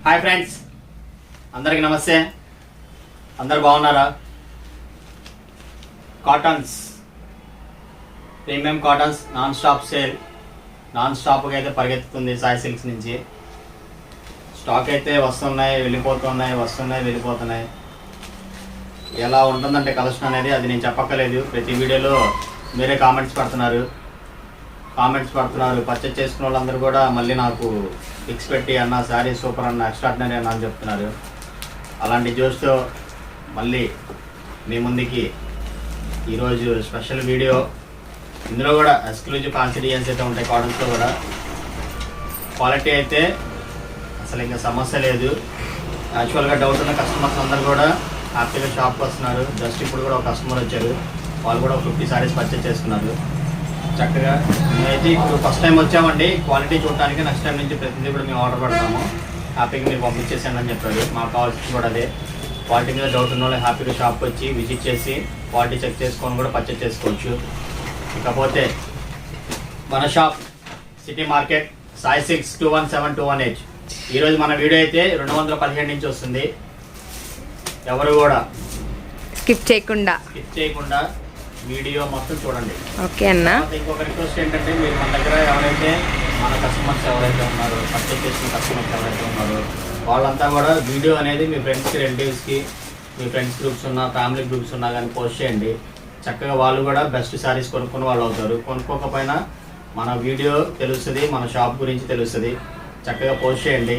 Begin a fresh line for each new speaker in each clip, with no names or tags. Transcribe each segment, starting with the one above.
Hi friends, అందరికి నమస్తే. అందరు బాగున్నారా? Cottons, premium cottons non stop sale, non స్టాప్గా అయితే పరిగెత్తుతుంది సాయి సిల్క్స్ నుంచి. స్టాక్ అయితే వస్తున్నాయి వెళ్ళిపోతున్నాయి. ఎలా ఉంటుందంటే కలెక్షన్ అనేది అది నేను చెప్పక్కర్లేదు. ప్రతి వీడియోలో మీరే కామెంట్స్ పడుతున్నారు. పర్చేజ్ చేసుకున్న వాళ్ళందరూ కూడా మళ్ళీ నాకు పిక్స్ పెట్టి అన్న శారీ సూపర్ అన్న, ఎక్స్ట్రాడినరీ అన్న అని చెప్తున్నారు. అలాంటి జోష్తో మళ్ళీ మీ ముందుకి ఈరోజు స్పెషల్ వీడియో. ఇందులో కూడా ఎక్స్క్లూజివ్ ఫ్యాన్సీ డిజైన్స్ అయితే ఉంటాయి. కాటన్స్లో కూడా క్వాలిటీ అయితే అసలు ఇంకా సమస్య లేదు. యాక్చువల్గా డౌట్ ఉన్న కస్టమర్స్ అందరూ కూడా హ్యాపీగా షాప్కి వస్తున్నారు. జస్ట్ ఇప్పుడు కూడా ఒక కస్టమర్ వచ్చారు, వాళ్ళు కూడా 50 శారీస్ పర్చేజ్ చేసుకున్నారు. చక్కగా మేమైతే ఇప్పుడు ఫస్ట్ టైం వచ్చామండి క్వాలిటీ చూడటానికి. నెక్స్ట్ టైం నుంచి ప్రతిదీ కూడా మేము ఆర్డర్ పెడతాము. హ్యాపీగా మీరు పంపించేసాను అని చెప్పారు. మాకు కావాల్సింది కూడా అదే. క్వాలిటీ మీద డౌట్ ఉన్న వాళ్ళు హ్యాపీగా షాప్కి వచ్చి విజిట్ చేసి క్వాలిటీ చెక్ చేసుకొని కూడా పర్చేజ్ చేసుకోవచ్చు. ఇకపోతే మన shop city market, Sai silks 217218. ఈరోజు మన వీడియో అయితే 217 నుంచి వస్తుంది. ఎవరు కూడా
స్కిప్ చేయకుండా
వీడియో మొత్తం చూడండి.
ఓకే అన్న.
ఇంకొక రిక్వెస్ట్ ఏంటంటే, మీరు మన దగ్గర ఎవరైతే మన కస్టమర్స్ ఎవరైతే ఉన్నారో, పర్చేజ్ చేసిన కస్టమర్స్ ఎవరైతే ఉన్నారో వాళ్ళంతా కూడా వీడియో అనేది మీ ఫ్రెండ్స్కి, రిలేటివ్స్కి, మీ ఫ్రెండ్స్ గ్రూప్స్ ఉన్నా, ఫ్యామిలీ గ్రూప్స్ ఉన్నా కానీ పోస్ట్ చేయండి. చక్కగా వాళ్ళు కూడా బెస్ట్ శారీస్ కొనుక్కున్న వాళ్ళు అవుతారు. కొనుక్కోకపోయినా మన వీడియో తెలుస్తుంది, మన షాప్ గురించి తెలుస్తుంది. చక్కగా పోస్ట్ చేయండి.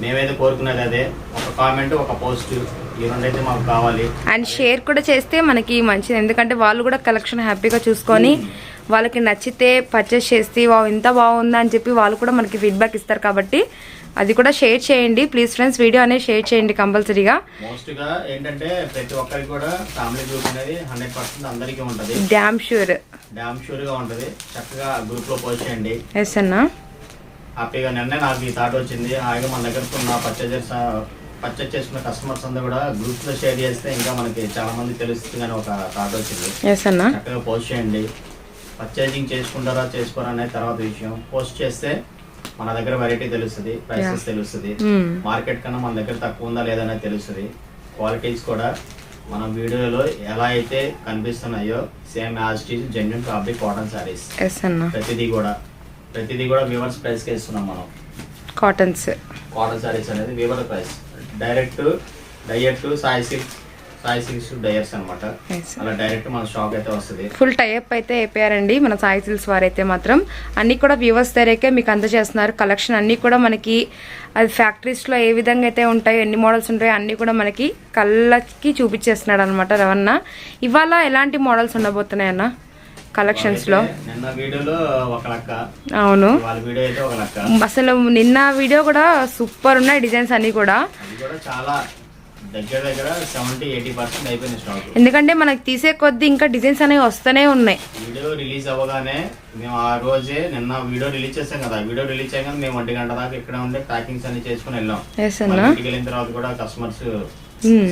మేమైతే కోరుకునేది అదే, ఒక కామెంట్, ఒక పోస్ట్, ఈ రెండైతే మాకు కావాలి.
అండ్ షేర్ కూడా చేస్తే మనకి మంచిది. ఎందుకంటే వాళ్ళు కూడా కలెక్షన్ హ్యాపీగా చూసుకొని వాళ్ళకి నచ్చితే పర్చేస్ చేస్తే ఇంత బాగుందా అని చెప్పి వాళ్ళు కూడా మనకి ఫీడ్బ్యాక్ ఇస్తారు. కాబట్టి అది కూడా షేర్ చేయండి ప్లీజ్ ఫ్రెండ్స్. వీడియో అనేది షేర్ చేయండి కంపల్సరీగా.
మోస్ట్ గా ఏంటంటే ప్రతి ఒక్కరికి కూడా ఫ్యామిలీ గ్రూప్ అనేది 100% అందరికీ ఉంటది. డ్యామ్ షూర్ గా ఉంటది. చక్కగా గ్రూప్ లో పోస్ట్ చేయండి.
ఎస్ అన్న.
హ్యాపీగా నిన్నే నాకు ఈ థాట్ వచ్చింది. హాయిగా మన దగ్గర ఉన్న పర్చేజ్ చేసుకున్న కస్టమర్స్ అందరూ కూడా గ్రూప్స్ లో షేర్ చేస్తే ఇంకా మనకి చాలా మంది తెలుస్తుంది అని ఒక థాట్ వచ్చింది. చక్కగా పోస్ట్ చేయండి. పర్చేజింగ్ చేసుకుంటారా చేసుకోరా అనేది తర్వాత విషయం. పోస్ట్ చేస్తే మన దగ్గర వెరైటీ తెలుస్తుంది, ప్రైసెస్ తెలుస్తుంది, మార్కెట్ కన్నా మన దగ్గర తక్కువ ఉందా లేదనేది తెలుస్తుంది. క్వాలిటీస్ కూడా మన వీడియోలో ఎలా అయితే కనిపిస్తున్నాయో same as it is genuine fabric cotton saris. ప్రతిదీ కూడా వ్యూవర్స్ ప్రైస్ కి ఇస్తున్నాం మనం. కాటన్ శారీస్ అనేది viewer price. Direct Sai silks డయర్స్ అనమాట. అలా డైరెక్ట్ మన షాప్ అయితే వస్తుంది.
ఫుల్ టైప్ అయితే అయిపోయారండి మన సాయి సిల్క్స్ వారైతే మాత్రం. అన్ని కూడా వ్యూవర్స్ దగ్గరకే మీకు అందజేస్తున్నారు. కలెక్షన్ అన్ని కూడా మనకి అది ఫ్యాక్టరీస్ లో ఏ విధంగా అయితే ఉంటాయో, ఎన్ని మోడల్స్ ఉంటాయో అన్ని కూడా మనకి కళ్ళకి చూపించేస్తున్నాడు అనమాట రవణ. ఇవాళ ఎలాంటి మోడల్స్ ఉండబోతున్నాయన్న కలెక్షన్స్ లో?
నిన్న వీడియోలో ఒక లెక్క,
అవును
వీడియో అయితే ఒక లెక్క.
అసలు నిన్న వీడియో కూడా సూపర్ ఉన్నాయి డిజైన్స్ అన్ని కూడా.
చాలా దగ్గర 70-80% అయిపోయింది స్టాక్.
ఎందుకంటే మనకి తీసే కొద్ది ఇంకా డిజైన్స్ అనేవి వస్తూనే ఉన్నాయి.
వీడియో రిలీజ్ అవ్వగానే మేము ఆ రోజే నిన్న వీడియో రిలీజ్ చేసాం కదా, వీడియో రిలీజ్ చేయగానే మేము 1 గంట దాకా ఇక్కడ ఉండే ప్యాకింగ్స్ అన్ని చేసుకుని వెళ్ళాం. ఇంటికి వెళ్ళిన తర్వాత కూడా కస్టమర్స్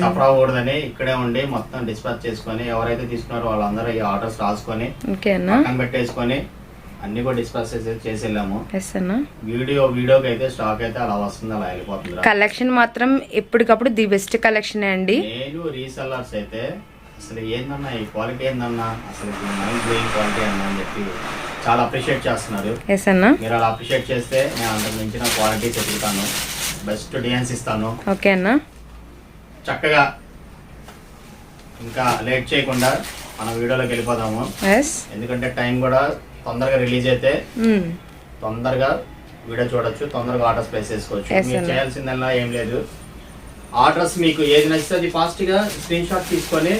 సఫర్ అవ్వకూడదని ఇక్కడే ఉండి మొత్తం డిస్పాచ్ చేసుకొని ఎవరైతే తీసుకున్నారో వాళ్ళందరూ ఈ ఆర్డర్స్ రాసుకొని పక్కన పెట్టేసుకొని అన్ని కూడా డిస్పాచ్ చేసి వెళ్ళాము. వీడియోకి అయితే స్టాక్ అయితే అలా వస్తుంది, అలా వెళ్ళిపోతుంది.
కలెక్షన్ మాత్రం ఎప్పటికప్పుడు ది బెస్ట్ కలెక్షన్ అండి.
నేను రీసెల్లర్స్ అయితే అసలు ఏందన్నా ఈ క్వాలిటీ ఏందన్నా, అసలు మైండ్ బ్లోయింగ్ క్వాలిటీ అన్నా అని చెప్పి చాలా అప్రిషియేట్ చేస్తున్నారు. మీరు అలా అప్రిషియేట్ చేస్తే నేను అంతకు మించిన క్వాలిటీ చెప్తాను, బెస్ట్ డిజైన్స్ ఇస్తాను.
ఓకే అన్న.
చక్కగా ఇంకా లేట్ చేయకుండా మన వీడియోలోకి వెళ్ళిపోదాము. ఎందుకంటే టైం కూడా తొందరగా రిలీజ్ అయితే తొందరగా వీడియో చూడొచ్చు, తొందరగా ఆర్డర్స్ ప్లేస్ చేసుకోవచ్చు. మీరు చేయాల్సిందల్లా ఏం లేదు, ఆర్డర్స్ మీకు ఏది నచ్చితే అది ఫాస్ట్ గా స్క్రీన్ షాట్ తీసుకొని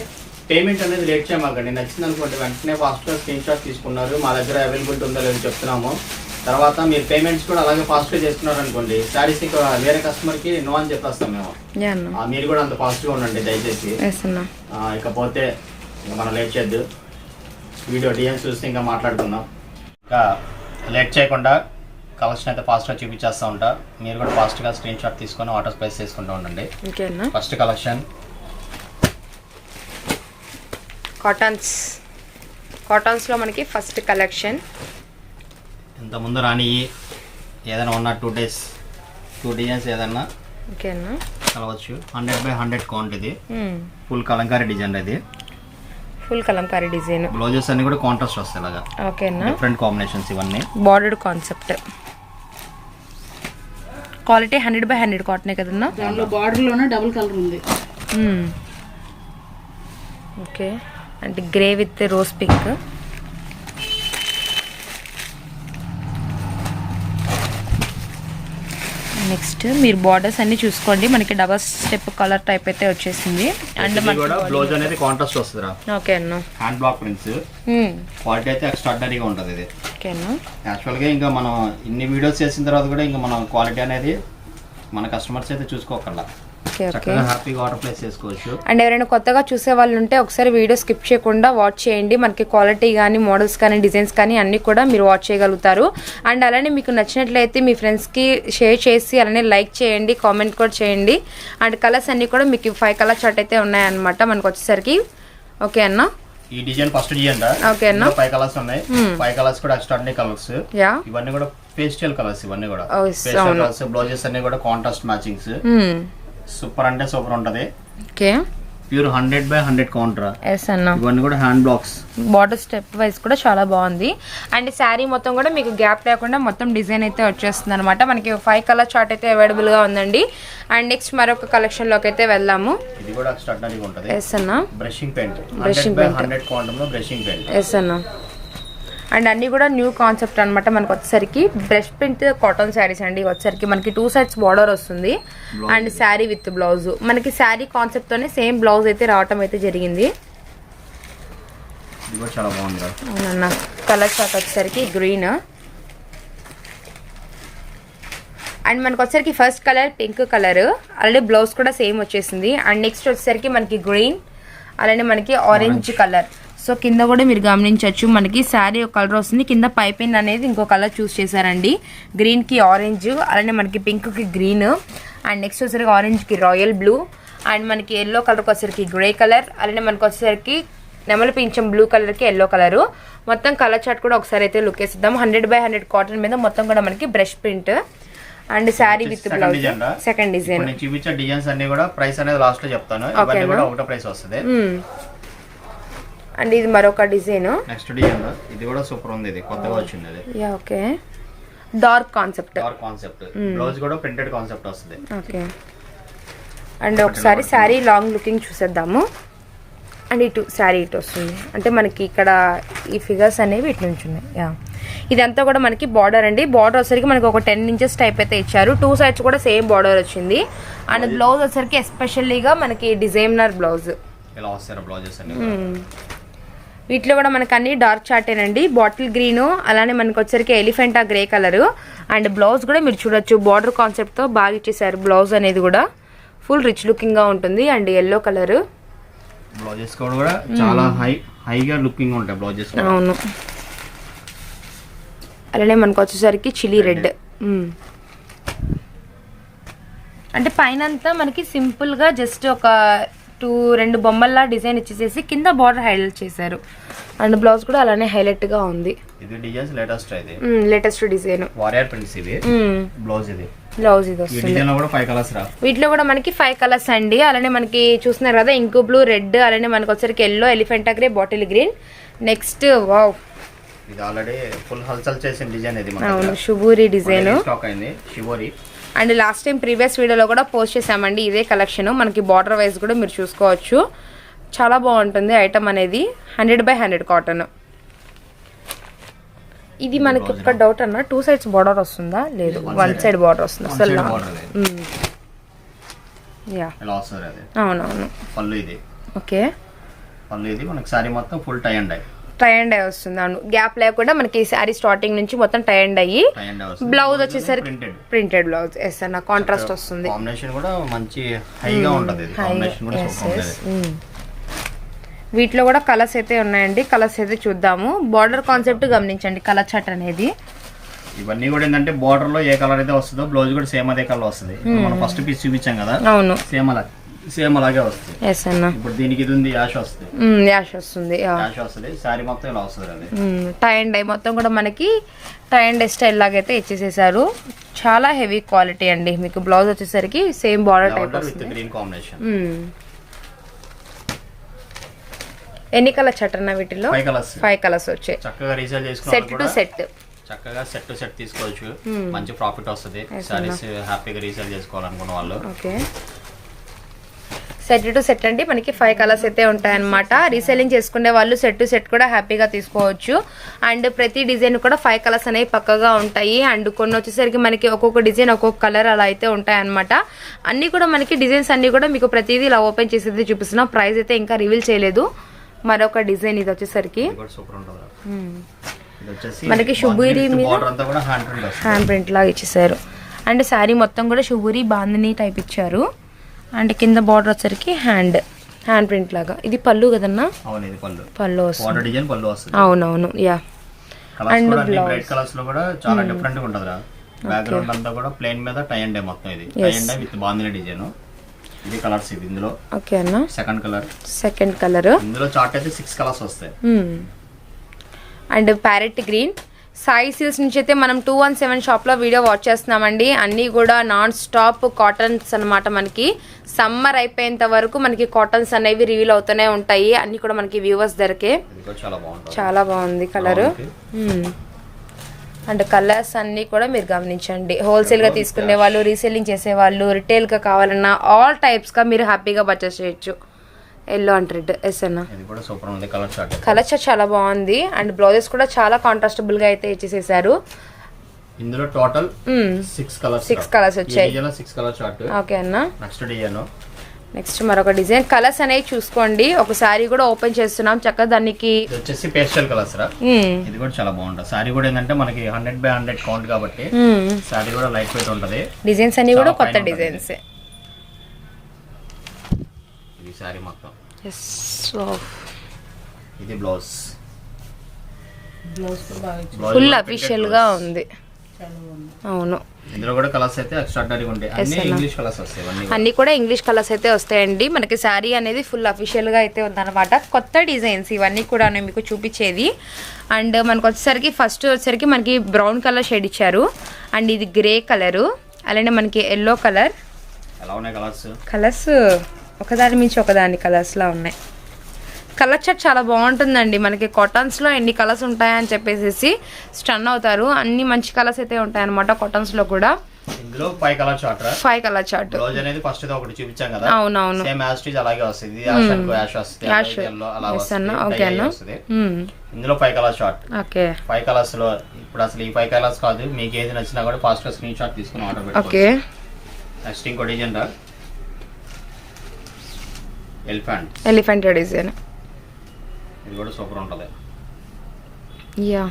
పేమెంట్ అనేది లేట్ చేయమాకండి. నచ్చింది అనుకోండి వెంటనే ఫాస్ట్ గా స్క్రీన్ షాట్ తీసుకున్నారు, మా దగ్గర అవైలబిలిటీ ఉందో లేదో చెప్తున్నాము. తర్వాత మీరు పేమెంట్స్ కూడా అలాగే ఫాస్ట్ గా చేసుకున్నారు అనుకోండి, శారీస్ వేరే కస్టమర్ కి నో అని చెప్పేస్తాం మేము. మీరు కూడా అంత ఫాస్ట్ గా ఉండండి దయచేసి. ఇకపోతే ఇంకా మనం లేట్ చేయొద్దు, వీడియో డిజైన్స్ చూస్తే ఇంకా మాట్లాడుకుందాం. ఇంకా లేట్ చేయకుండా కలెక్షన్ అయితే ఫాస్ట్ గా చూపించేస్తూ ఉంటా. మీరు కూడా ఫాస్ట్ గా స్క్రీన్ షాట్ తీసుకొని ఆర్డర్స్ ప్లేస్ చేసుకుంటూ ఉండండి. ఫస్ట్ కలెక్షన్
కాటన్స్ లో మనకి ఫస్ట్ కలెక్షన్.
ఇంత ముందు రాని ఏదైనా ఉన్న 2 డిజైన్స్ ఏదన్నా
ఓకేనా,
కలవచ్చు. 100x100 కౌంట్ ఇది. ఫుల్ కలంకారీ డిజైన్ ఇది.
Full Kalamkari design.
బ్లౌజెస్ అన్ని కూడా కాంట్రాస్ట్ వస్తాయి ఇలాగా.
ఓకేనా,
డిఫరెంట్ కాంబినేషన్స్ ఇవన్నీ.
Bordered concept. క్వాలిటీ 100x100 కాటనే కదన్నా.
దాంట్లో బార్డర్ లోనే డబుల్ కలర్ ఉంది.
ఓకే, అంటే grey with rose pink. Next మీరు బార్డర్స్ అన్ని చూసుకోండి, మనకి డబల్ స్టెప్ కలర్ టైప్ అయితే వచ్చేసింది. అండ్
బ్లౌజ్ అనేది కాంట్రాస్ట్ వస్తుందిరా.
ఓకే అన్న,
హ్యాండ్ బ్లాక్ ప్రింట్స్. క్వాలిటీ అయితే ఎక్స్ట్రాడినరీగా ఉంటుంది ఇది.
ఓకేనా,
యాక్చువల్గా ఇంకా మనం ఇన్ని వీడియోస్ చేసిన తర్వాత కూడా ఇంకా మనం క్వాలిటీ అనేది మన కస్టమర్స్ అయితే చూసుకోకల్లా చక్కగా హ్యాపీగా ఆర్డర్ ప్లేస్ చేసుకోవచ్చు.
అండ్ ఎవరైనా కొత్తగా చూసే వాళ్ళు ఉంటే ఒకసారి వీడియో స్కిప్ చేయకుండా వాచ్ చేయండి. మనకి క్వాలిటీ కానీ మోడల్స్ కానీ డిజైన్స్ కానీ అన్నీ కూడా మీరు వాచ్ చేయగలుగుతారు. అండ్ అలానే మీకు నచ్చినట్లయితే మీ ఫ్రెండ్స్కి షేర్ చేసి అలానే లైక్ చేయండి, కామెంట్ కూడా చేయండి. అండ్ కలర్స్ అన్నీ కూడా మీకు 5 కలర్ చార్ట్ అయితే ఉన్నాయన్నమాట మనకు వచ్చేసరికి. ఓకే అన్న,
ఈ డిజైన్ ఫస్ట్ డిజైన్ రా.
ఓకే అన్న,
5 కలర్స్ ఉన్నాయి. 5 కలర్స్ కూడా ఎక్స్ట్రాడినరీ కలర్స్.
యా,
ఇవన్నీ కూడా పేస్టల్ కలర్స్. ఇవన్నీ కూడా పేస్టల్ కలర్స్. బ్లౌజెస్ అన్ని కూడా కాంట్రాస్ట్ మ్యాచింగ్స్. సూపర్ అంటే సూపర్ ఉంటది.
Okay,
pure 100x100 counter.
Yes అన్న,
ఇవన్నీ కూడా hand blocks.
Border step wise కూడా చాలా బాగుంది. అండ్ శారీ మొత్తం కూడా మీకు గ్యాప్ లేకుండా మొత్తం డిజైన్ అయితే వచ్చేస్తుంది అనమాట. మనకి 5 కలర్ చార్ట్ అయితే అవైలబుల్ గా ఉందండి. అండ్ నెక్స్ట్ మరొక కలెక్షన్ లోకి అయితే వెళ్దాము.
ఇది కూడా ఎక్స్ట్రాడినరీగా ఉంటది.
ఎస్ అన్న,
బ్రషింగ్ పెయింట్. 100x100 కౌంటర్ లో బ్రషింగ్ పెయింట్.
ఎస్ అన్న, అండ్ అన్నీ కూడా న్యూ కాన్సెప్ట్ అనమాట. మనకు వచ్చేసరికి బ్రష్ ప్రింట్ కాటన్ శారీస్ అండి. వచ్చేసరికి మనకి 2 సైడ్స్ బార్డర్ వస్తుంది. And sari with blouse. మనకి శారీ కాన్సెప్ట్ తోనే సేమ్ బ్లౌజ్ అయితే రావటం అయితే జరిగింది.
చాలా బాగుంది.
అవునన్నా, కలర్ షాట్ వచ్చేసరికి గ్రీన్. అండ్ మనకు వచ్చేసరికి ఫస్ట్ కలర్ పింక్ కలర్, అలాగే బ్లౌజ్ కూడా సేమ్ వచ్చేసింది. అండ్ నెక్స్ట్ వచ్చేసరికి మనకి గ్రీన్, అలానే మనకి ఆరెంజ్ కలర్. సో కింద కూడా మీరు గమనించవచ్చు, మనకి శారీ ఒక కలర్ వస్తుంది, కింద పైపింగ్ అనేది ఇంకో కలర్ చూస్ చేశారండి. గ్రీన్కి ఆరెంజ్, అలానే మనకి పింక్కి గ్రీన్. అండ్ నెక్స్ట్ వచ్చేసరికి ఆరెంజ్కి రాయల్ బ్లూ. అండ్ మనకి ఎల్లో కలర్కి వచ్చేసరికి గ్రే కలర్, అలానే మనకు వచ్చేసరికి నెమల పింఛం బ్లూ కలర్కి ఎల్లో కలరు. మొత్తం కలర్ చార్ట్ కూడా ఒకసారి అయితే లుక్ వేసిద్దాం. 100x100 కాటన్ మీద మొత్తం కూడా మనకి brush print and sari with blouse. Second design.
నేను చూపించే డిజైన్స్ అన్ని కూడా ప్రైస్ అనేది లాస్ట్ లో చెప్తాను. ఇవన్నీ కూడా ఒకటే ప్రైస్ వస్తుంది.
అండ్ ఇది మరొక డిజైన్.
నెక్స్ట్ డిజైన్ ఇది కూడా సూపర్ ఉంది. ఇది కొత్తగా వచ్చింది. ఇది
yeah, okay, dark concept.
Dark concept. Blouse కూడా ప్రింటెడ్ కాన్సెప్ట్ వస్తుంది.
ఓకే, అండ్ ఒకసారి శారీ లాంగ్ లుకింగ్ చూసేద్దాము. అండ్ ఇటు శారీ ఇటు వస్తుంది. అంటే మనకి ఇక్కడ ఈ ఫిగర్స్ అనేవి ఇటు నుంచి ఉన్నాయి. యా, ఇదంతా కూడా మనకి బార్డర్ అండి. బార్డర్ వచ్చేసరికి మనకి ఒక 10 ఇంచెస్ టైప్ అయితే ఇచ్చారు. 2 సైడ్స్ కూడా సేమ్ బార్డర్ వచ్చింది. అండ్ బ్లౌజ్ వచ్చేసరికి ఎస్పెషల్లీగా మనకి డిజైనర్ బ్లౌజ్.
ఇలా వస్తారు బ్లౌజెస్ అన్ని.
వీటిలో కూడా మనకు అన్ని డార్క్ చార్టేనండి. బాటిల్ గ్రీను, అలానే మనకు వచ్చరికి Elephanta grey colour. And blouse కూడా మీరు చూడొచ్చు, బార్డర్ కాన్సెప్ట్తో బాగా ఇచ్చేసారు. బ్లౌజ్ అనేది కూడా ఫుల్ రిచ్ లుకింగ్గా ఉంటుంది. And yellow colour.
బ్లౌజెస్ కూడా చాలా హైగా లుకింగ్ ఉంటాయి బ్లౌజెస్.
అవును, అలానే మనకు వచ్చేసరికి చిల్లీ రెడ్. అంటే పైన అంతా మనకి సింపుల్గా జస్ట్ ఒక 2 బొమ్మల్లా డిజైన్ ఇచ్చేసేసి కింద బార్డర్ హైలైట్ చేశారు. అండ్ బ్లౌజ్ కూడా అలానే హైలైట్ గా ఉంది.
ఇది designs
latest design
warrior prints. ఇది బ్లౌజ్. ఇది
బ్లౌజ్. ఇది వస్తుంది.
ఈ డిజైన్ లో కూడా 5 కలర్స్ రా.
వీటిలో కూడా మనకి 5 కలర్స్ అండి. అలానే మనకి చూస్తున్నారు కదా, ఇంకు బ్లూ, రెడ్, అలానే మనకి వచ్చరికి yellow, Elephanta grey, bottle green. Next wow,
ఇది ఆల్రెడీ ఫుల్ హల్చల్ చేసిన డిజైన్. ఇది
అవును, షుబూరి డిజైన్
స్టాక్ అయింది. Shibori.
And last time previous వీడియోలో కూడా పోస్ట్ చేసామండి ఇదే కలెక్షన్. మనకి బార్డర్ వైజ్ కూడా మీరు చూసుకోవచ్చు, చాలా బాగుంటుంది ఐటమ్ అనేది. 100x100 cotton. ఇది మనకి ఒక డౌట్ అన్న, 2 సైడ్స్ బార్డర్ వస్తుందా? లేదు, 1 సైడ్ బార్డర్ వస్తుంది అసలు. అవునవును.
పళ్ళు ఇది.
ఓకే,
పళ్ళు ఇది మనకి సారీ మొత్తం full tie and dye.
Tie and dye వస్తుంది. అవును, గ్యాప్ లేకుండా మనకి శారీ స్టార్టింగ్ నుంచి మొత్తం టై అండ్ అయ్యి. బ్లౌజ్ వచ్చేసరికి ప్రింటెడ్ బ్లౌజ్. ఎస్ అన్న, కాంట్రాస్ట్ వస్తుంది.
కాంబినేషన్ కూడా మంచి హైగా ఉంటది. కాంబినేషన్ కూడా సూపర్ ఉంటది.
వీటిలో కూడా కలర్స్ అయితే ఉన్నాయండి. కలర్స్ అయితే చూద్దాము. బార్డర్ కాన్సెప్ట్ గమనించండి, కలర్ చార్ట్ అనేది.
ఇవన్నీ కూడా ఏంటంటే బార్డర్ లో ఏ కలర్ అయితే వస్తుందో బ్లౌజ్ కూడా సేమ్ అదే కలర్ వస్తుంది. మనం ఫస్ట్ పీస్ చూపించాం కదా,
అవును,
సేమ్ అలా సేమ్ అలాగే వస్తుంది.
ఎస్ అన్న.
ఇప్పుడు దీనికి ఇది ఉంది, యాష్ వస్తుంది.
యాష్ వస్తుంది.
యాష్ వస్తుంది. శారీ మొత్తం ఇలా వస్తుంది. అది
టై అండ్ డై మొత్తం కూడా మనకి టై అండ్ డై స్టైల్ లాగైతే ఇచ్చేసేసారు. చాలా హెవీ క్వాలిటీ అండి. మీకు బ్లౌజ్ వచ్చేసరికి same border type
with green combination.
ఎన్ని కలర్స్ చట్టన వీటిలో? 5 కలర్స్ వచ్చాయి.
చక్కగా రీసేల్
సెట్ టు సెట్,
చక్కగా సెట్ టు సెట్ తీసుకోవచ్చు. మంచి ప్రాఫిట్ వస్తుంది. సారీస్ హ్యాపీగా రీసేల్ చేసుకోవాలనుకున్న వాళ్ళు.
ఓకే, సెట్ టు సెట్ అండి. మనకి 5 కలర్స్ అయితే ఉంటాయన్నమాట. రీసేలింగ్ చేసుకునే వాళ్ళు సెట్ టు సెట్ కూడా హ్యాపీగా తీసుకోవచ్చు. అండ్ ప్రతి డిజైన్ కూడా 5 కలర్స్ అనేవి పక్కగా ఉంటాయి. అండ్ కొన్ని వచ్చేసరికి మనకి ఒక్కొక్క డిజైన్ ఒక్కొక్క కలర్ అలా అయితే ఉంటాయన్నమాట. అన్నీ కూడా మనకి డిజైన్స్ అన్నీ కూడా మీకు ప్రతిదీ ఇలా ఓపెన్ చేసేది చూపిస్తున్నాం. ప్రైస్ అయితే ఇంకా రివీల్ చేయలేదు. మరొక డిజైన్ ఇది వచ్చేసరికి మనకి షుబూరి మీద హ్యాండ్ ప్రింట్ లాగా ఇచ్చేసారు. అండ్ శారీ మొత్తం కూడా షుబూరి బాందిని టైప్ ఇచ్చారు. అండ్ కింద బార్డర్ వచ్చరికి హ్యాండ్ ప్రింట్ లాగా. ఇది పళ్ళు కదన్నా? పళ్ళు వస్తుంది. అవునవును, యా.
అండ్ బ్రైట్ కలర్స్ లో కూడా చాలా డిఫరెంట్ గా ఉంటది. బ్యాక్గ్రౌండ్ అంతా కూడా ప్లెయిన్ మీద టై అండ్ డై మొత్తం. ఇది tie and dye with bandhani design. ఇది కలర్స్ ఇది ఇందులో.
ఓకే అన్న.
Second colour. ఇందులో చార్ట్ అయితే 6 కలర్స్ వస్తాయి.
And parrot green. Sai silks నుంచి అయితే మనం 217 షాప్లో వీడియో వాచ్ చేస్తున్నామండి. అన్నీ కూడా నాన్ స్టాప్ కాటన్స్ అనమాట. మనకి సమ్మర్ అయిపోయేంత వరకు మనకి కాటన్స్ అనేవి రివీల్ అవుతూనే ఉంటాయి. అన్నీ కూడా మనకి వ్యూవర్స్ ధరకే. చాలా బాగుంది కలర్. అండ్ కలర్స్ అన్నీ కూడా మీరు గమనించండి. హోల్సేల్గా తీసుకునే వాళ్ళు, రీసేలింగ్ చేసేవాళ్ళు, రిటైల్గా కావాలన్నా ఆల్ టైప్స్గా మీరు హ్యాపీగా పర్చేస్ చేయొచ్చు. Yellow and red. ఎస్ అన్న. కలర్ చార్ట్ చాలా బాగుంది. అండ్ బ్లౌజెస్ కూడా చాలా కాంట్రాస్టబుల్ గా అయితే ఇచ్చేసేసారు.
ఇందులో టోటల్ 6
కలర్స్ వచ్చాయి. ఓకే అన్న. నెక్స్ట్ మరొక డిజైన్. కలర్స్ అనేవి చూసుకోండి. ఒక సారీ కూడా ఓపెన్ చేస్తున్నాం చక్కగా. దానికి
వచ్చేసి పేస్టల్ కలర్స్ రా. ఇది కూడా చాలా బాగుంటుంది. సారీ కూడా ఏంటంటే మనకి 100/100 కౌంట్ కాబట్టి సారీ కూడా లైట్ వెయిట్ ఉంటది.
డిజైన్స్ అన్ని కూడా కొత్త డిజైన్స్.
ఇది సారీ మొత్తం. ఇది
బ్లౌజ్
ఫుల్ అఫీషియల్ గా ఉంది. అవును.
ఇందులో కూడా కలర్స్ అయితే ఎక్స్ట్రాడనరీ ఉంటాయి. అన్ని ఇంగ్లీష్ కలర్స్ వస్తాయి.
అన్ని కూడా ఇంగ్లీష్ కలర్స్ అయితే వస్తాయండి. మనకి శారీ అనేది ఫుల్ అఫీషియల్ గా అయితే ఉందన్నమాట. కొత్త డిజైన్స్ ఇవన్నీ కూడా మీకు చూపించేది. అండ్ మనకు వచ్చేసరికి ఫస్ట్ వచ్చేసరికి మనకి బ్రౌన్ కలర్ షేడ్ ఇచ్చారు. అండ్ ఇది గ్రే కలరు. అలానే మనకి ఎల్లో కలర్.
ఎలా ఉన్నాయి
కలర్స్ ఒకదాని మించి ఒకదాని కలర్స్ లా ఉన్నాయి. కలర్ చార్ట్ చాలా బాగుంటుందండి. మనకి కాటన్స్ లో ఎన్ని కలర్స్ ఉంటాయని చెప్పేసి స్టన్ అవుతారు. అన్ని మంచి కలర్స్ అయితే ఉంటాయి అనమాట కాటన్స్ లో కూడా.
ఇందులో 5 కలర్ చార్ట్. బ్లౌజ్ అనేది ఫస్ట్ ఒకటి చూపించాం కదా.
అవునవును.
సేమ్ యాష్ టీజ్ అలాగే వస్తుంది. యాష్ వస్తుంది. ఎల్లో అలా వస్తుంది. ఓకే అన్న. ఇందులో 5 కలర్ చార్ట్.
ఓకే.
5 కలర్స్ లో ఇప్పుడు అసలు ఈ 5 కలర్స్ కాదు. మీకు ఏది నచ్చినా కూడా ఫాస్ట్ గా స్క్రీన్ షాట్ తీసుకుని ఆర్డర్ పెట్టుకోండి.
ఓకే.
నెక్స్ట్ ఇంకో డిజైన్ రా.
Elephant design.
ఇది కూడా సూపర్ ఉంటుంది.
యా,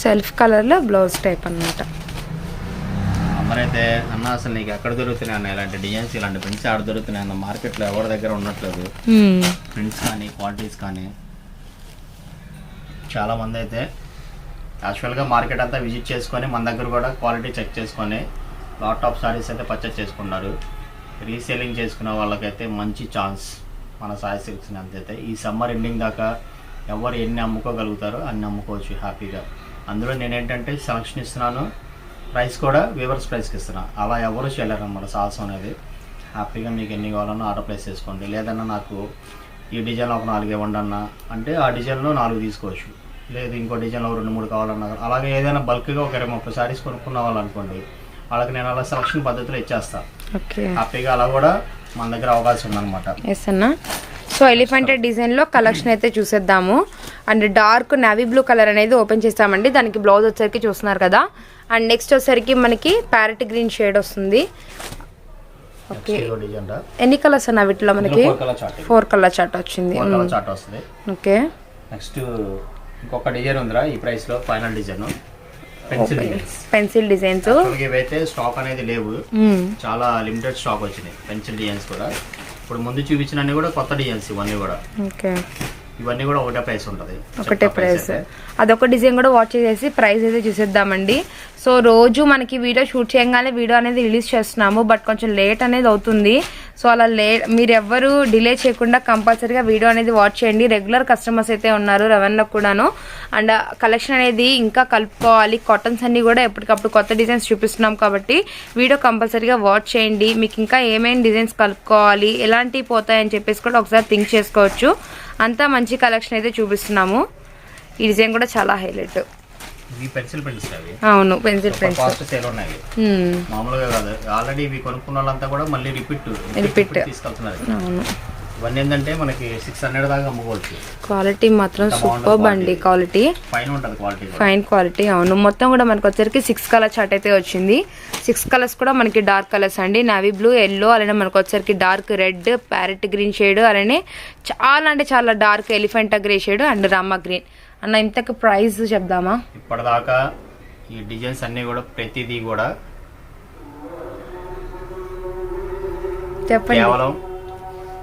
సెల్ఫ్ కలర్ లో బ్లౌజ్ టైప్ అన్నమాట.
అమ్మరైతే అన్న అసలు నీకు ఎక్కడ దొరుకుతున్నాయి అన్న ఇలాంటి డిజైన్స్, ఇలాంటి ప్రింట్స్ ఆడ దొరుకుతున్నాయి అన్న. మార్కెట్లో ఎవరి దగ్గర ఉండట్లేదు ప్రింట్స్ కానీ క్వాలిటీస్ కానీ. చాలామంది అయితే యాక్చువల్గా మార్కెట్ అంతా విజిట్ చేసుకొని మన దగ్గర కూడా క్వాలిటీ చెక్ చేసుకొని లాట్ ఆఫ్ సారీస్ అయితే పర్చేస్ చేసుకున్నారు. రీసేలింగ్ చేసుకునే వాళ్ళకైతే మంచి ఛాన్స్ మన సాయి సిల్క్స్ అంతైతే. ఈ సమ్మర్ ఎండింగ్ దాకా ఎవరు ఎన్ని అమ్ముకోగలుగుతారో అన్ని అమ్ముకోవచ్చు హ్యాపీగా. అందులో నేనేంటంటే సెలక్షన్ ఇస్తున్నాను, ప్రైస్ కూడా వీవర్స్ ప్రైస్కి ఇస్తున్నాను. అలా ఎవరు చేయలేరు అన్నమాట సాహసం అనేది. హ్యాపీగా మీకు ఎన్ని కావాలన్నా ఆర్డర్ ప్లేస్ చేసుకోండి. లేదన్నా నాకు ఈ డిజైన్లో ఒక 4 ఇవ్వండి అన్న అంటే ఆ డిజైన్లో 4 తీసుకోవచ్చు. లేదు ఇంకో డిజైన్లో 2-3 కావాలన్నా, అలాగే ఏదైనా బల్క్గా ఒక 20-30 సారీస్ కొనుక్కున్న వాళ్ళు అనుకోండి, వాళ్ళకి నేను అలా సెలక్షన్ పద్ధతిలో ఇచ్చేస్తాను. హ్యాపీగా అలా కూడా మన దగ్గర అవకాశం ఉందన్నమాట.
ఎస్ అన్న. సో ఎలిఫెంటెడ్ డిజైన్లో కలెక్షన్ అయితే చూసేద్దాము. And dark navy blue colour అనేది ఓపెన్ చేస్తామండి. దానికి బ్లౌజ్ వచ్చేసరికి చూస్తున్నారు కదా. అండ్ నెక్స్ట్ వచ్చేసరికి మనకి ప్యారెట్ గ్రీన్ షేడ్ వస్తుంది. ఓకే. ఎన్ని కలర్స్ అన్న వీటిలో మనకి? 4 కలర్ చార్ట్ వచ్చింది. ఓకే.
నెక్స్ట్ ఇంకొక డిజైన్ ఉందిరా ఈ ప్రైస్ లో. Final design
pencil designs.
ఇవైతే స్టాక్ అనేది లేవు, చాలా లిమిటెడ్ స్టాక్ వచ్చినాయి పెన్సిల్ డిజైన్స్ కూడా. ఇప్పుడు ముందు చూపించిన కూడా కొత్త డిజైన్స్ ఇవన్నీ కూడా.
ఓకే.
ఇవన్నీ కూడా ఒకటే ప్రైస్ ఉంటుంది.
ఒకటే ప్రైస్. అదొక డిజైన్ కూడా వాచ్ చేసి ప్రైస్ అయితే చూసేద్దామండి. సో రోజు మనకి వీడియో షూట్ చేయగానే వీడియో అనేది రిలీజ్ చేస్తున్నాము. బట్ కొంచెం లేట్ అనేది అవుతుంది. సో అలా మీరు ఎవ్వరు డిలే చేయకుండా కంపల్సరీగా వీడియో అనేది వాచ్ చేయండి. రెగ్యులర్ కస్టమర్స్ అయితే ఉన్నారు రెవెన్లో కూడాను. అండ్ కలెక్షన్ అనేది ఇంకా కలుపుకోవాలి. కాటన్స్ అన్ని కూడా ఎప్పటికప్పుడు కొత్త డిజైన్స్ చూపిస్తున్నాం కాబట్టి వీడియో కంపల్సరీగా వాచ్ చేయండి. మీకు ఇంకా ఏమేమి డిజైన్స్ కలుపుకోవాలి, ఎలాంటివి పోతాయని చెప్పేసి కూడా ఒకసారి థింక్ చేసుకోవచ్చు. అంతా మంచి కలెక్షన్ అయితే చూపిస్తున్నాము. ఈ డిజైన్ కూడా చాలా హైలైట్.
పెన్సిల్ ప్రింట్స్ అవి.
అవును, పెన్సిల్ ప్రింట్స్
ఫాస్ట్ సేల్ ఉన్నాయి మామూలుగా కాదు. ఆల్రెడీ ఇవి కొనుక్కున్న వాళ్ళంతా కూడా మళ్ళీ రిపీట్ తీసుకెళ్తున్నారు.
అవును,
ఇవన్నీ ఏంటంటే మనకి 600 దాకా అమ్ముకోవచ్చు.
క్వాలిటీ మాత్రం సూపర్ అండి. క్వాలిటీ
ఫైన్ ఉంటుంది, క్వాలిటీ
ఫైన్ క్వాలిటీ. అవును, మొత్తం కూడా మనకి వచ్చరికి 6 కలర్ చార్ట్ అయితే వచ్చింది. 6 కలర్స్ కూడా మనకి డార్క్ కలర్స్ అండి. నావీ బ్లూ, ఎల్లో, అలానే మనకు వచ్చరికి dark red, parrot green shade, అలానే చాలా అంటే చాలా dark Elephanta grey shade and Rama green. అన్న ఇంతకు ప్రైస్ చెప్దామా?
ఇప్పటిదాకా ఈ డిజైన్స్ అన్ని కూడా ప్రతిదీ కూడా
చెప్పండి.
కేవలం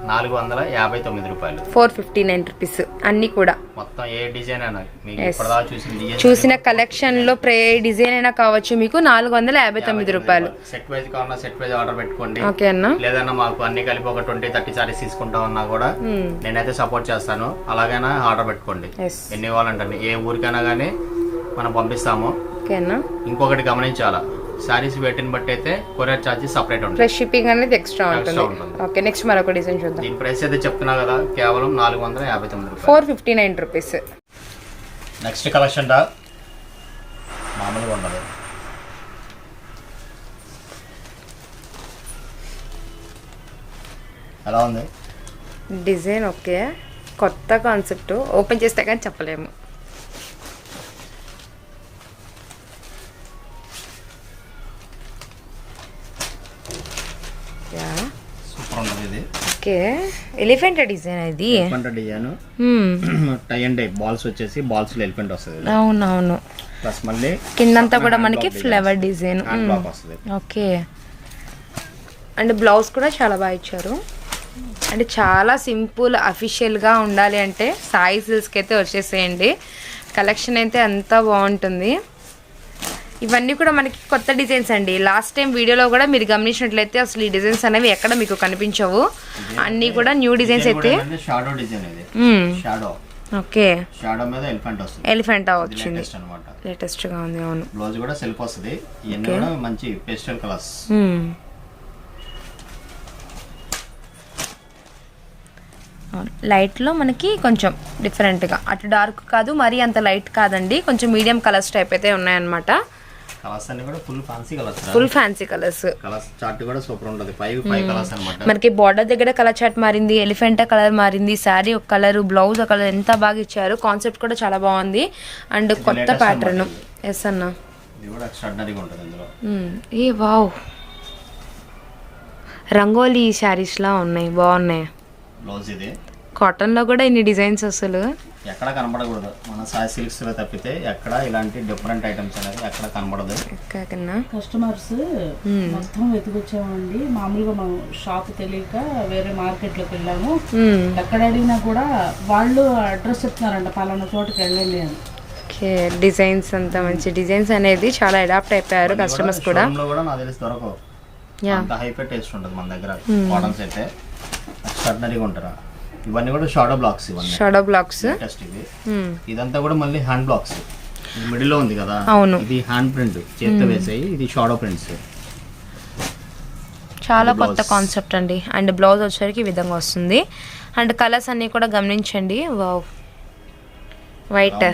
459 రూపాయలు,
459 రూపీస్ అన్ని కూడా.
మొత్తం ఏ డిజైన్ అయినా మీకు ఇప్పటిదాకా
చూసిన కలెక్షన్ లో ఏ డిజైన్ అయినా కావచ్చు మీకు 459 రూపాయలు.
సెట్ వైజ్ కావాలన్నా సెట్ వైజ్ ఆర్డర్ పెట్టుకోండి.
ఓకే అన్న.
లేదన్నా మాకు అన్ని కలిపి ఒక 20-30 సారీస్ తీసుకుంటామన్నా కూడా నేనైతే సపోర్ట్ చేస్తాను. అలాగైనా ఆర్డర్ పెట్టుకోండి. ఎన్ని కావాలంటే ఏ ఊరికైనా కానీ మనం పంపిస్తాము. ఇంకొకటి గమనించాలా, సారీస్ వెయిట్ని బట్టి అయితే కొరియర్ చార్జెస్ సపరేట్ ఉంటుంది.
ఫ్రెష్ షిప్పింగ్ అనేది ఎక్స్ట్రా ఉంటుంది. ఓకే, నెక్స్ట్ మరొక డిజైన్ చూద్దాం.
దీని ప్రైస్ అయితే చెప్తున్నా కదా, కేవలం 459 రూపాయలు,
459 రూపీస్.
నెక్స్ట్ కలెక్షన్ డా మామూలుగా ఉండదు. ఎలా ఉంది
డిజైన్? ఓకే, కొత్త కాన్సెప్ట్. ఓపెన్ చేస్తే కానీ చెప్పలేము.
సూపర్ ఉంటుంది ఇది.
ఓకే, ఎలిఫెంట్ డిజైన్ ఇది.
Elephant design, tie and dye balls వచ్చేసి బాల్స్ లో ఎలిఫెంట్ వస్తుంది.
అవునవును.
ప్లస్ మళ్ళీ
కిందంతా కూడా మనకి ఫ్లవర్ డిజైన్
వస్తుంది.
ఓకే, అండ్ బ్లౌజ్ కూడా చాలా బాగా ఇచ్చారు. అంటే చాలా సింపుల్ అఫీషియల్గా ఉండాలి అంటే సాయి సిల్క్స్కి అయితే వచ్చేసేయండి. కలెక్షన్ అయితే అంతా బాగుంటుంది. ఇవన్నీ కూడా మనకి కొత్త డిజైన్స్ అండి. లాస్ట్ టైం వీడియోలో కూడా మీరు గమనించినట్లయితే అసలు ఈ డిజైన్స్ అనేవి ఎక్కడ మీకు కనిపించవు. అన్ని కూడా న్యూ డిజైన్స్ అయితే.
షాడో డిజైన్ ఇది. షాడో.
ఓకే,
షాడో మీద ఎలిఫెంట్ వస్తుంది.
ఎలిఫెంటా వచ్చింది
అన్నమాట.
లేటెస్ట్ గా ఉంది. అవును,
బ్లౌజ్ కూడా సెల్ఫ్ వస్తుంది. ఇవన్నీ కూడా మంచి పేస్టల్ కలర్స్.
లైట్ లో మనకి కొంచెం డిఫరెంట్ గా, అటు డార్క్ కాదు మరీ అంత లైట్ కాదండి, కొంచెం మీడియం కలర్స్ టైప్ అయితే ఉన్నాయన్నమాట.
కలర్స్ అన్ని కూడా full fancy colours.
Full fancy colours.
Colours chart కూడా సూపర్ ఉంటుంది. 5 కలర్స్ అన్నమాట.
మనకి బార్డర్ దగ్గర కలర్ చార్ట్ మారింది, ఎలిఫెంటా కలర్ మారింది, శారీ ఒక కలర్, బ్లౌజ్ ఒక కలర్. ఎంత బాగా ఇచ్చారు. కాన్సెప్ట్ కూడా చాలా బాగుంది అండ్ కొత్త ప్యాటర్న్. ఎస్ అన్న,
ఇది కూడా ఎక్స్ట్రార్డినరీగా ఉంటుంది ఇందులో.
ఏ వావ్, రంగోలీ శారీస్ లా ఉన్నాయి, బాగున్నాయి.
బ్లౌజ్ ఇది.
కాటన్ లో కూడా ఇన్ని డిజైన్స్ అసలు
ఎక్కడ కనబడకూడదు. మన సాయి సిల్క్స్ లో తప్పితే ఎక్కడ ఇలాంటి డిఫరెంట్ ఐటమ్స్ అనేది ఎక్కడ కనబడదు.
కస్టమర్స్ మొత్తం వెతికొచ్చామండి. మామూలుగా మనం షాప్ తెలియక వేరే మార్కెట్ లోకి వెళ్ళాము. ఎక్కడ అడిగినా కూడా వాళ్ళు అడ్రస్ చెప్తున్నారంట, పలానా చోటుకి వెళ్ళండి అని.
డిజైన్స్ అంతా మంచి డిజైన్స్ అనేది చాలా అడాప్ట్ అయిపోయారు కస్టమర్స్ కూడా.
నాకు తెలిసి దొరకవు. అంత హైపర్ టేస్ట్ ఉంటుంది మన దగ్గర. కాటన్స్ అయితే ఎక్స్ట్రార్డినరీగా ఉంటారా. ఇవన్నీ కూడా షాడో బ్లాక్స్. ఇవన్నీ
షాడో బ్లాక్స్.
ఇదంతా కూడా మళ్ళీ హ్యాండ్ బ్లాక్స్. మిడిల్ లో ఉంది కదా,
అవును,
ఇది హ్యాండ్ ప్రింట్ చేతితో వేసాయి. ఇది షాడో ప్రింట్స్.
చాలా కొత్త కాన్సెప్ట్ అండి. అండ్ బ్లౌజ్ వచ్చేసరికి ఈ విధంగా వస్తుంది. అండ్ కలర్స్ అన్ని కూడా గమనించండి. Wow, white.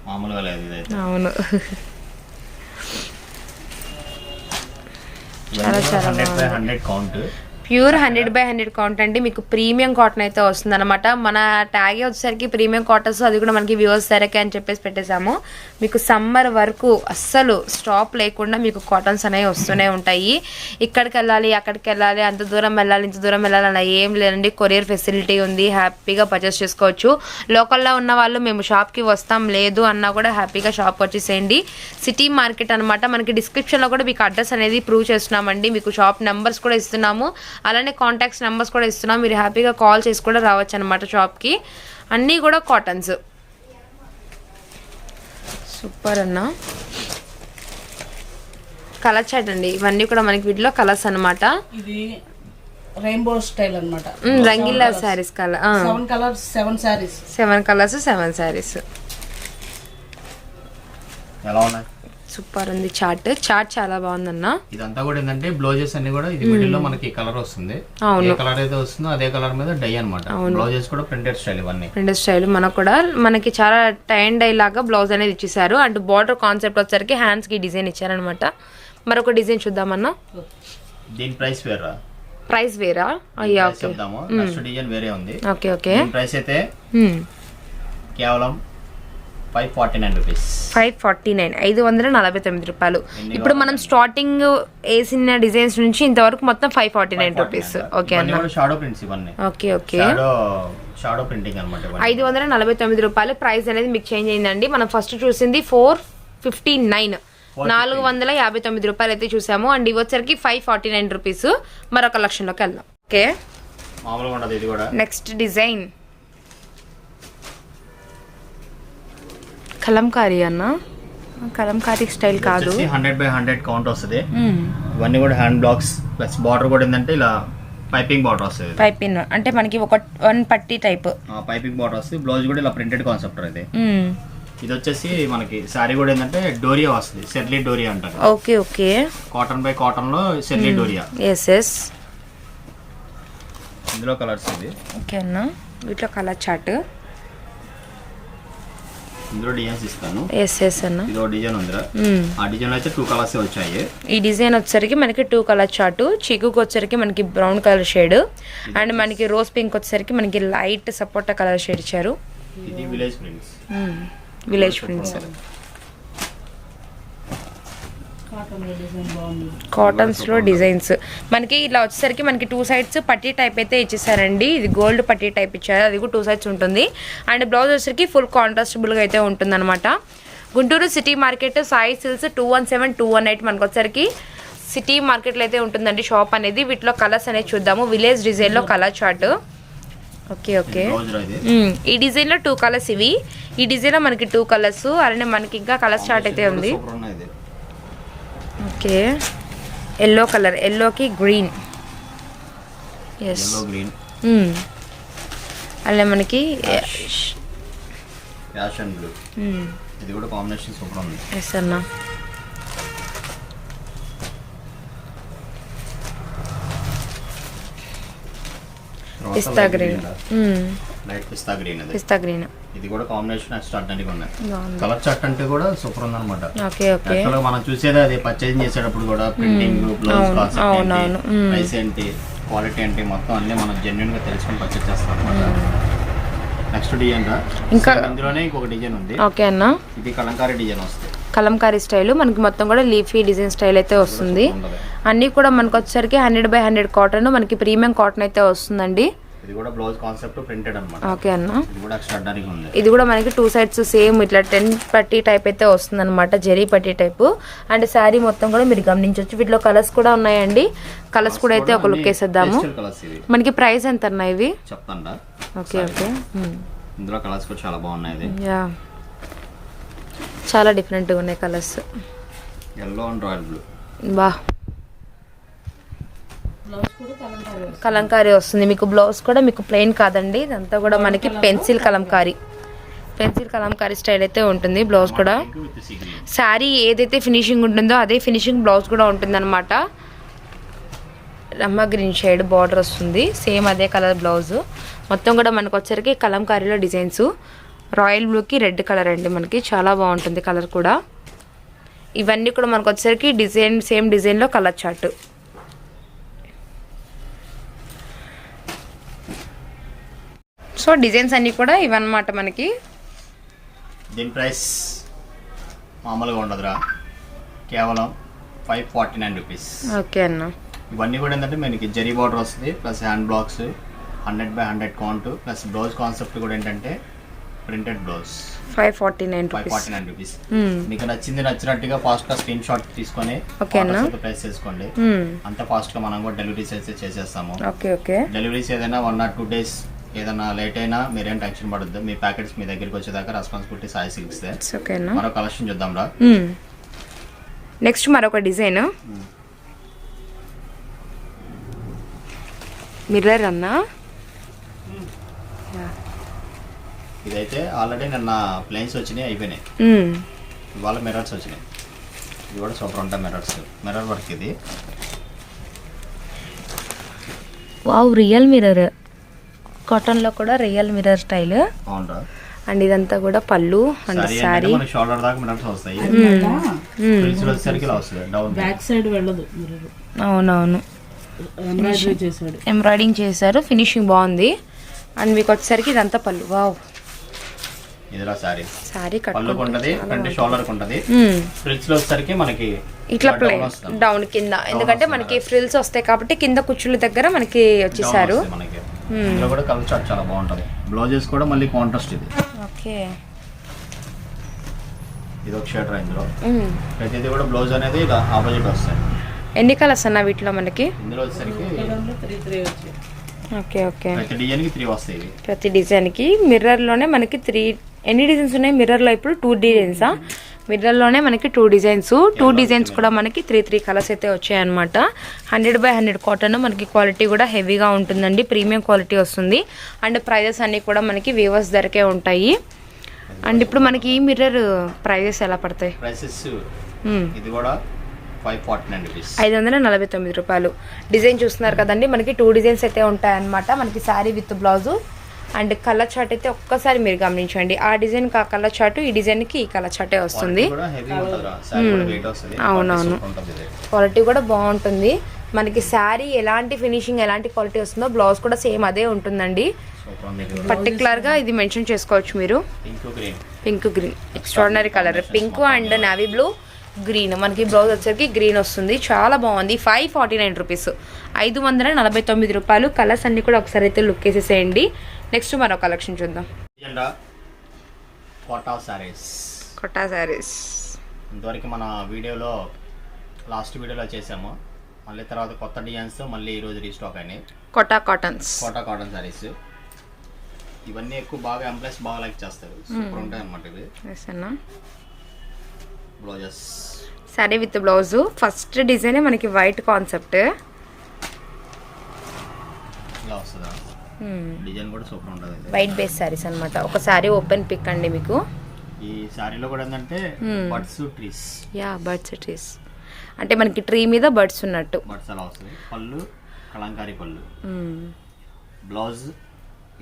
మామూలుగా లేదు ఇదైతే.
అవును, చాలా చాలా
100/100 కౌంట్.
ప్యూర్ 100/100 కౌంట్ అండి. మీకు ప్రీమియం కాటన్ అయితే వస్తుంది అనమాట. మన ట్యాగే వచ్చేసరికి ప్రీమియం కాటన్స్, అది కూడా మనకి వ్యూవర్స్ ధరకే అని చెప్పేసి పెట్టేశాము. మీకు సమ్మర్ వరకు అస్సలు స్టాప్ లేకుండా మీకు కాటన్స్ అనేవి వస్తూనే ఉంటాయి. ఇక్కడికి వెళ్ళాలి, అక్కడికి వెళ్ళాలి, అంత దూరం వెళ్ళాలి, ఇంత దూరం వెళ్ళాలి అలా ఏం లేదండి. కొరియర్ ఫెసిలిటీ ఉంది, హ్యాపీగా పర్చేస్ చేసుకోవచ్చు. లోకల్లో ఉన్న వాళ్ళు మేము షాప్కి వస్తాం లేదు అన్నా కూడా హ్యాపీగా షాప్ వచ్చేసేయండి. సిటీ మార్కెట్ అనమాట. మనకి డిస్క్రిప్షన్లో కూడా మీకు అడ్రస్ అనేది ప్రూవ్ చేస్తున్నామండి. మీకు షాప్ నెంబర్స్ కూడా ఇస్తున్నాము, అలానే కాంటాక్ట్స్ నెంబర్స్ కూడా ఇస్తున్నాం. మీరు హ్యాపీగా కాల్ చేసి కూడా రావచ్చు అనమాట షాప్కి. అన్నీ కూడా కాటన్స్. సూపర్ అన్న. కలర్ చాట్ అండి ఇవన్నీ కూడా మనకి వీటిలో కలర్స్ అన్నమాట.
ఇది రెయిన్బో స్టైల్ అన్నమాట.
Rangeela saris colour
7 colours 7 saris
7 colours 7 saris.
ఎలా ఉన్నాయి?
సూపర్ ఉంది చాట్ చాలా బాగుందన్న.
ఇదంతా కూడా ఏంటంటే బ్లౌజెస్ అన్ని కూడా ఇది మిడిల్ లో మనకి కలర్ వస్తుంది. ఏ కలర్ అయితే వస్తుందో అదే కలర్ మీద డై అన్నమాట. బ్లౌజెస్ కూడా ప్రింటెడ్ స్టైల్ ఇవన్నీ.
ప్రింటెడ్ స్టైల్ మనకి చాలా టై అండ్ డై లాగా బ్లౌజ్ అనేది ఇచ్చేసారు. అండ్ బార్డర్ కాన్సెప్ట్ వచ్చరికి హ్యాండ్స్ కి డిజైన్ ఇచ్చారనమాట. మరొక డిజైన్ చూద్దామన్నా.
దీని ప్రైస్ వేరా?
ప్రైస్ వేరా? అయ్యా ఓకే
చెప్దాము. నెక్స్ట్ డిజైన్ వేరే ఉంది.
Okay okay.
దీని ప్రైస్ అయితే కేవలం 549 రూపీస్.
549 549 రూపాయలు. ఇప్పుడు మనం స్టార్టింగ్ వేసిన డిజైన్స్ నుంచి ఇంతవరకు మొత్తం 549 రూపీస్. ఓకే అన్న.
షాడో ప్రింట్స్ ఇవన్నీ.
Okay okay.
షాడో ప్రింటింగ్ అన్నమాట.
549 రూపాయలు ప్రైస్ అనేది మీకు చేంజ్ అయిందండి. మనం ఫస్ట్ చూసింది 459 459 రూపాయలు అయితే చూసాము. అండ్ ఇవి వచ్చరికి 549 రూపీస్. మరొక కలెక్షన్లోకి వెళ్దాం. ఓకే
మామూలుగా ఉండదు ఇది కూడా.
నెక్స్ట్ డిజైన్ కలంకారీ అన్న. కలంకారీ స్టైల్ కాదు,
100x100 కౌంట్ వస్తుంది. ఇవన్నీ కూడా హ్యాండ్ బ్లాక్స్ ప్లస్ బార్డర్ కూడా ఏంటంటే ఇలా పైపింగ్ బార్డర్ వస్తుంది.
పైపింగ్ అంటే మనకి ఒక 1 పట్టీ టైప్
పైపింగ్ బార్డర్ వస్తుంది. బ్లౌజ్ కూడా ఇలా ప్రింటెడ్ కాన్సెప్ట్ అది. ఇది వచ్చేసి మనకి సారీ కూడా ఏంటంటే డోరియా వస్తుంది. సెర్లీ డోరియా అంటారు.
Okay okay.
Cotton by cotton లో సెర్లీ డోరియా.
Yes yes.
ఇందులో కలర్స్ ఇది.
ఓకే అన్న. వీటిలో కలర్ చార్ట్
ఇందులో డిజైన్స్ ఇస్తాను.
ఎస్ ఎస్ అన్న.
ఇదో డిజైన్ ఉందిరా. ఆ డిజైన్ అయితే 2 కలర్స్ వచ్చాయి.
ఈ డిజైన్ వచ్చేసరికి మనకి 2 కలర్ చార్ట్. చీకుకి వచ్చేసరికి మనకి బ్రౌన్ కలర్ షేడ్ అండ్ మనకి రోజ్ పింక్ వచ్చేసరికి మనకి లైట్ సపోటా కలర్ షేడ్ ఇచ్చారు.
ఇది village prints.
Village prints
cotton design బాగుంది.
కాటన్స్ లో డిజైన్స్ మనకి ఇలా వచ్చేసరికి మనకి 2 సైడ్స్ పట్టీ టైప్ అయితే ఇచ్చేసారండి. ఇది గోల్డ్ పట్టీ టైప్ ఇచ్చారు. అది కూడా 2 సైడ్స్ ఉంటుంది. అండ్ బ్లౌజ్ వచ్చేసరికి ఫుల్ కాంట్రాస్టబుల్ గా అయితే ఉంటుంది అనమాట. గుంటూరు సిటీ మార్కెట్ సాయి సిల్స్ 217 218 మనకు వచ్చేసరికి సిటీ మార్కెట్లో అయితే ఉంటుందండి షాప్ అనేది. వీటిలో కలర్స్ అనేది చూద్దాము. విలేజ్ డిజైన్ లో కలర్ చార్ట్. Okay okay. ఈ డిజైన్ లో 2 కలర్స్ ఇవి. ఈ డిజైన్ లో మనకి 2 కలర్స్ అలానే మనకి ఇంకా కలర్ చార్ట్ అయితే ఉంది. ఓకే. ఎల్లో కలర్, ఎల్లోకి గ్రీన్. Yes
green.
అలానే మనకి
యాష్ అండ్ బ్లూ. ఇది కూడా కాంబినేషన్ సూపర్ ఉంది.
ఎస్ అన్న. పిస్తా గ్రీన్.
లైట్ పిస్తా గ్రీన్.
పిస్తా గ్రీన్.
ఇది కూడా కాంబినేషన్ ఎక్స్ట్రాడినరీగా ఉన్నాయి. కలర్ చార్ట్ అంటే కూడా సూపర్ ఉంది అనమాట.
Okay okay.
యాక్చువల్గా మనం చూసేది అది పర్చేజ్ చేసేటప్పుడు కూడా ప్రింటింగ్, బ్లౌజ్ కాన్సెప్ట్ ఏంటి, ప్రైస్ ఏంటి, క్వాలిటీ ఏంటి మొత్తం అన్ని మనం జెన్యున్ గా తెలుసుకొని పర్చేజ్ చేస్తాం అనమాట. నెక్స్ట్ డిజైన్ రా. ఇంకా ఇందులోనే ఇంకొక డిజైన్ ఉంది.
ఓకే అన్న.
ఇది కలంకారీ డిజైన్ వస్తుంది.
కలంకారీ స్టైల్ మనకి మొత్తం కూడా లీఫీ డిజైన్ స్టైల్ అయితే వస్తుంది. అన్ని కూడా మనకు వచ్చేసరికి 100x100 కాటన్ మనకి ప్రీమియం కాటన్ అయితే వస్తుందండి.
ఇది కూడా బ్లౌజ్ కాన్సెప్ట్ ప్రింటెడ్ అన్నమాట.
ఓకే అన్న.
ఇది కూడా ఎక్స్ట్రాడినరీగా ఉంది.
ఇది కూడా మనకి 2 సైడ్స్ సేమ్ ఇట్లా 10 పట్టీ టైప్ అయితే వస్తుంది అనమాట. జరీ పట్టీ టైప్. అండ్ శారీ మొత్తం కూడా మీరు గమనించవచ్చు. వీటిలో కలర్స్ కూడా ఉన్నాయండి. కలర్స్ కూడా అయితే ఒక లుక్ వేసేద్దాము. మనకి ప్రైస్ ఎంత అన్న ఇవి
చెప్తాను.
Okay okay.
ఇందులో కలర్స్ కూడా చాలా బాగున్నాయి.
యా చాలా డిఫరెంట్గా ఉన్నాయి colours.
Yellow and royal blue.
బా కలంకారీ వస్తుంది. మీకు బ్లౌజ్ కూడా మీకు ప్లెయిన్ కాదండి. ఇదంతా కూడా మనకి పెన్సిల్ కలంకారీ స్టైల్ అయితే ఉంటుంది. బ్లౌజ్ కూడా శారీ ఏదైతే ఫినిషింగ్ ఉంటుందో అదే ఫినిషింగ్ బ్లౌజ్ కూడా ఉంటుంది అనమాట. రమ్మ గ్రీన్ షేడ్ బార్డర్ వస్తుంది. సేమ్ అదే కలర్ బ్లౌజ్. మొత్తం కూడా మనకు వచ్చరికి కలంకారీలో డిజైన్స్. రాయల్ బ్లూకి రెడ్ కలర్ అండి. మనకి చాలా బాగుంటుంది కలర్ కూడా. ఇవన్నీ కూడా మనకు వచ్చరికి డిజైన్ సేమ్ డిజైన్లో కలర్ చార్ట్. సో డిజైన్స్ అన్నీ కూడా ఇవన్నమాట మనకి.
దీని ప్రైస్ మామూలుగా ఉండదురా. కేవలం 549 రూపీస్.
ఓకే అన్న.
ఇవన్నీ కూడా ఏంటంటే మనకి జరీ బార్డర్ వస్తుంది plus hand blocks 100x100 count plus blouse concept కూడా ఏంటంటే ప్రింటెడ్ బ్లౌజ్.
549
రూపీస్. మీకు నచ్చినట్టుగా ఫాస్ట్ గా స్క్రీన్ షాట్ తీసుకొని ప్రైస్ చేసుకోండి. అంత ఫాస్ట్ గా మనం కూడా డెలివరీస్ అయితే చేసేస్తాము. డెలివరీస్ ఏదైనా 1 or 2 days ఏదైనా లేట్ అయినా మీరేం టెన్షన్ పడద్దు. మీ ప్యాకెట్స్ మీ దగ్గరికి వచ్చేదాకా రెస్పాన్సిబిలిటీ సాయి సిల్క్స్. మరో కలెక్షన్ చూద్దాం రా.
నెక్స్ట్ మరొక డిజైన్ మిర్రర్ అన్నా.
ఇదైతే ఆల్రెడీ నిన్న ప్లేన్స్ వచ్చినాయి, అయిపోయినాయి. ఇవాళ మిర్రర్స్ వచ్చినాయి. ఇది కూడా సూపర్ ఉంటాయి మిర్రర్స్, మిర్రర్ వర్క్ ఇది.
వావ్, రియల్ మిర్రర్, కాటన్లో కూడా రియల్ మిర్రర్ స్టైల్.
అవునరా.
అండ్ ఇదంతా కూడా పళ్ళు అండ్ సారీ.
షోల్డర్ దాకా మిర్రర్స్ వస్తాయి. ఫ్రిల్స్ వచ్చేసరికి ఇలా వస్తుంది, డౌన్
బ్యాక్ సైడ్ వెళ్ళదు మిర్రర్.
అవునవును,
ఎంబ్రాయిడరీ చేశాడు,
ఎంబ్రాయిడింగ్ చేశారు, ఫినిషింగ్ బాగుంది. అండ్ మీకు వచ్చేసరికి ఇదంతా పళ్ళు. వావ్,
ఇదిలా సారీ.
సారీ
పళ్ళుకు ఉంటది, ఫ్రంట్ షోల్డర్ కు ఉంటది. ఫ్రిల్స్ లో వచ్చేసరికి మనకి
ఇట్లా ప్లేన్ డౌన్ కింద, ఎందుకంటే మనకి ఫ్రిల్స్ వస్తాయి కాబట్టి కింద కుచ్చుల దగ్గర మనకి వచ్చేసారు.
మనకి ఇందులో కూడా కలర్ చార్ట్ చాలా బాగుంటది. బ్లౌజెస్ కూడా మళ్ళీ కాంట్రాస్ట్ ఇది.
ఓకే,
ఇది ఒక షేడ్ రా. ఇందులో ప్రతిదీ కూడా బ్లౌజ్ అనేది ఇలా ఆపోజిట్ వస్తాయి.
ఎన్ని కలర్స్ అన్న వీటిలో మనకి?
ఇందులో వచ్చేసరికి
3 వచ్చాయి.
ఓకే ఓకే,
ప్రతి డిజైన్ కి 3 వస్తాయి.
ప్రతి డిజైన్ కి మిర్రర్ లోనే మనకి 3. ఎన్ని డిజైన్స్ ఉన్నాయి మిర్రర్ లో? ఇప్పుడు 2 డిజైన్సా? మిర్రర్ లోనే మనకి 2 డిజైన్స్. 2 డిజైన్స్ కూడా మనకి 3 కలర్స్ అయితే వచ్చాయి అనమాట. 100/100 కాటన్. మనకి క్వాలిటీ కూడా హెవీగా ఉంటుందండి, ప్రీమియం క్వాలిటీ వస్తుంది. అండ్ ప్రైజెస్ అన్ని కూడా మనకి వీవర్స్ ధరకే ఉంటాయి. అండ్ ఇప్పుడు మనకి ఈ మిర్రర్ ప్రైజెస్ ఎలా పడతాయి?
ప్రైసెస్ ఇది కూడా 549 రూపీస్,
549 రూపాయలు. డిజైన్ చూస్తున్నారు కదండి, మనకి 2 డిజైన్స్ అయితే ఉంటాయన్నమాట. మనకి sari with blouse and colour chart అయితే ఒక్కసారి మీరు గమనించండి. ఆ డిజైన్ కి ఆ కలర్ చార్ట్, ఈ డిజైన్ కి ఈ కలర్ చార్టే వస్తుంది. అవునవును, క్వాలిటీ కూడా బాగుంటుంది. మనకి శారీ ఎలాంటి ఫినిషింగ్, ఎలాంటి క్వాలిటీ వస్తుందో బ్లౌజ్ కూడా సేమ్ అదే ఉంటుందండి. పర్టికులర్ గా ఇది మెన్షన్ చేసుకోవచ్చు మీరు. Pink green, extraordinary colour. Pink and navy blue green. మనకి బ్లౌజ్ వచ్చేసరికి గ్రీన్ వస్తుంది, చాలా బాగుంది. 549 రూపీస్, 549 రూపాయలు. కలర్స్ అన్ని కూడా ఒకసారి అయితే లుక్ వేసేసేయండి. నెక్స్ట్ మరో కలెక్షన్ చూద్దాం.
కోటా సారీస్.
కొట్టా సారీస్
ఇంతవరకు మన వీడియోలో లాస్ట్ వీడియోలో చేసాము. మళ్ళీ తర్వాత కొత్త డిజైన్స్ మళ్ళీ ఈరోజు రీస్టాక్ అయినాయి.
కొట్టా కాటన్స్,
కోటా కాటన్ సారీస్. ఇవన్నీ ఎక్కువ బాగా ఎంప్లాయ్స్ బాగా లైక్ చేస్తారు, సూపర్ ఉంటాయి అన్నమాట ఇవి. Blouses,
sorry with blouse. First design మనకి వైట్ కాన్సెప్ట్
ఇలా వస్తుందా? డిజైన్ కూడా సూపర్ ఉంటుంది.
వైట్ బేస్ సారీస్ అన్నమాట. ఒక సారీ ఓపెన్ పిక్ అండి మీకు.
ఈ సారీలో కూడా ఏంటంటే birds trees.
Yeah, birds trees అంటే మనకి ట్రీ మీద బర్డ్స్ ఉన్నట్టు.
బర్డ్స్ అలా వస్తుంది. పళ్ళు కలంకారీ పళ్ళు. బ్లౌజ్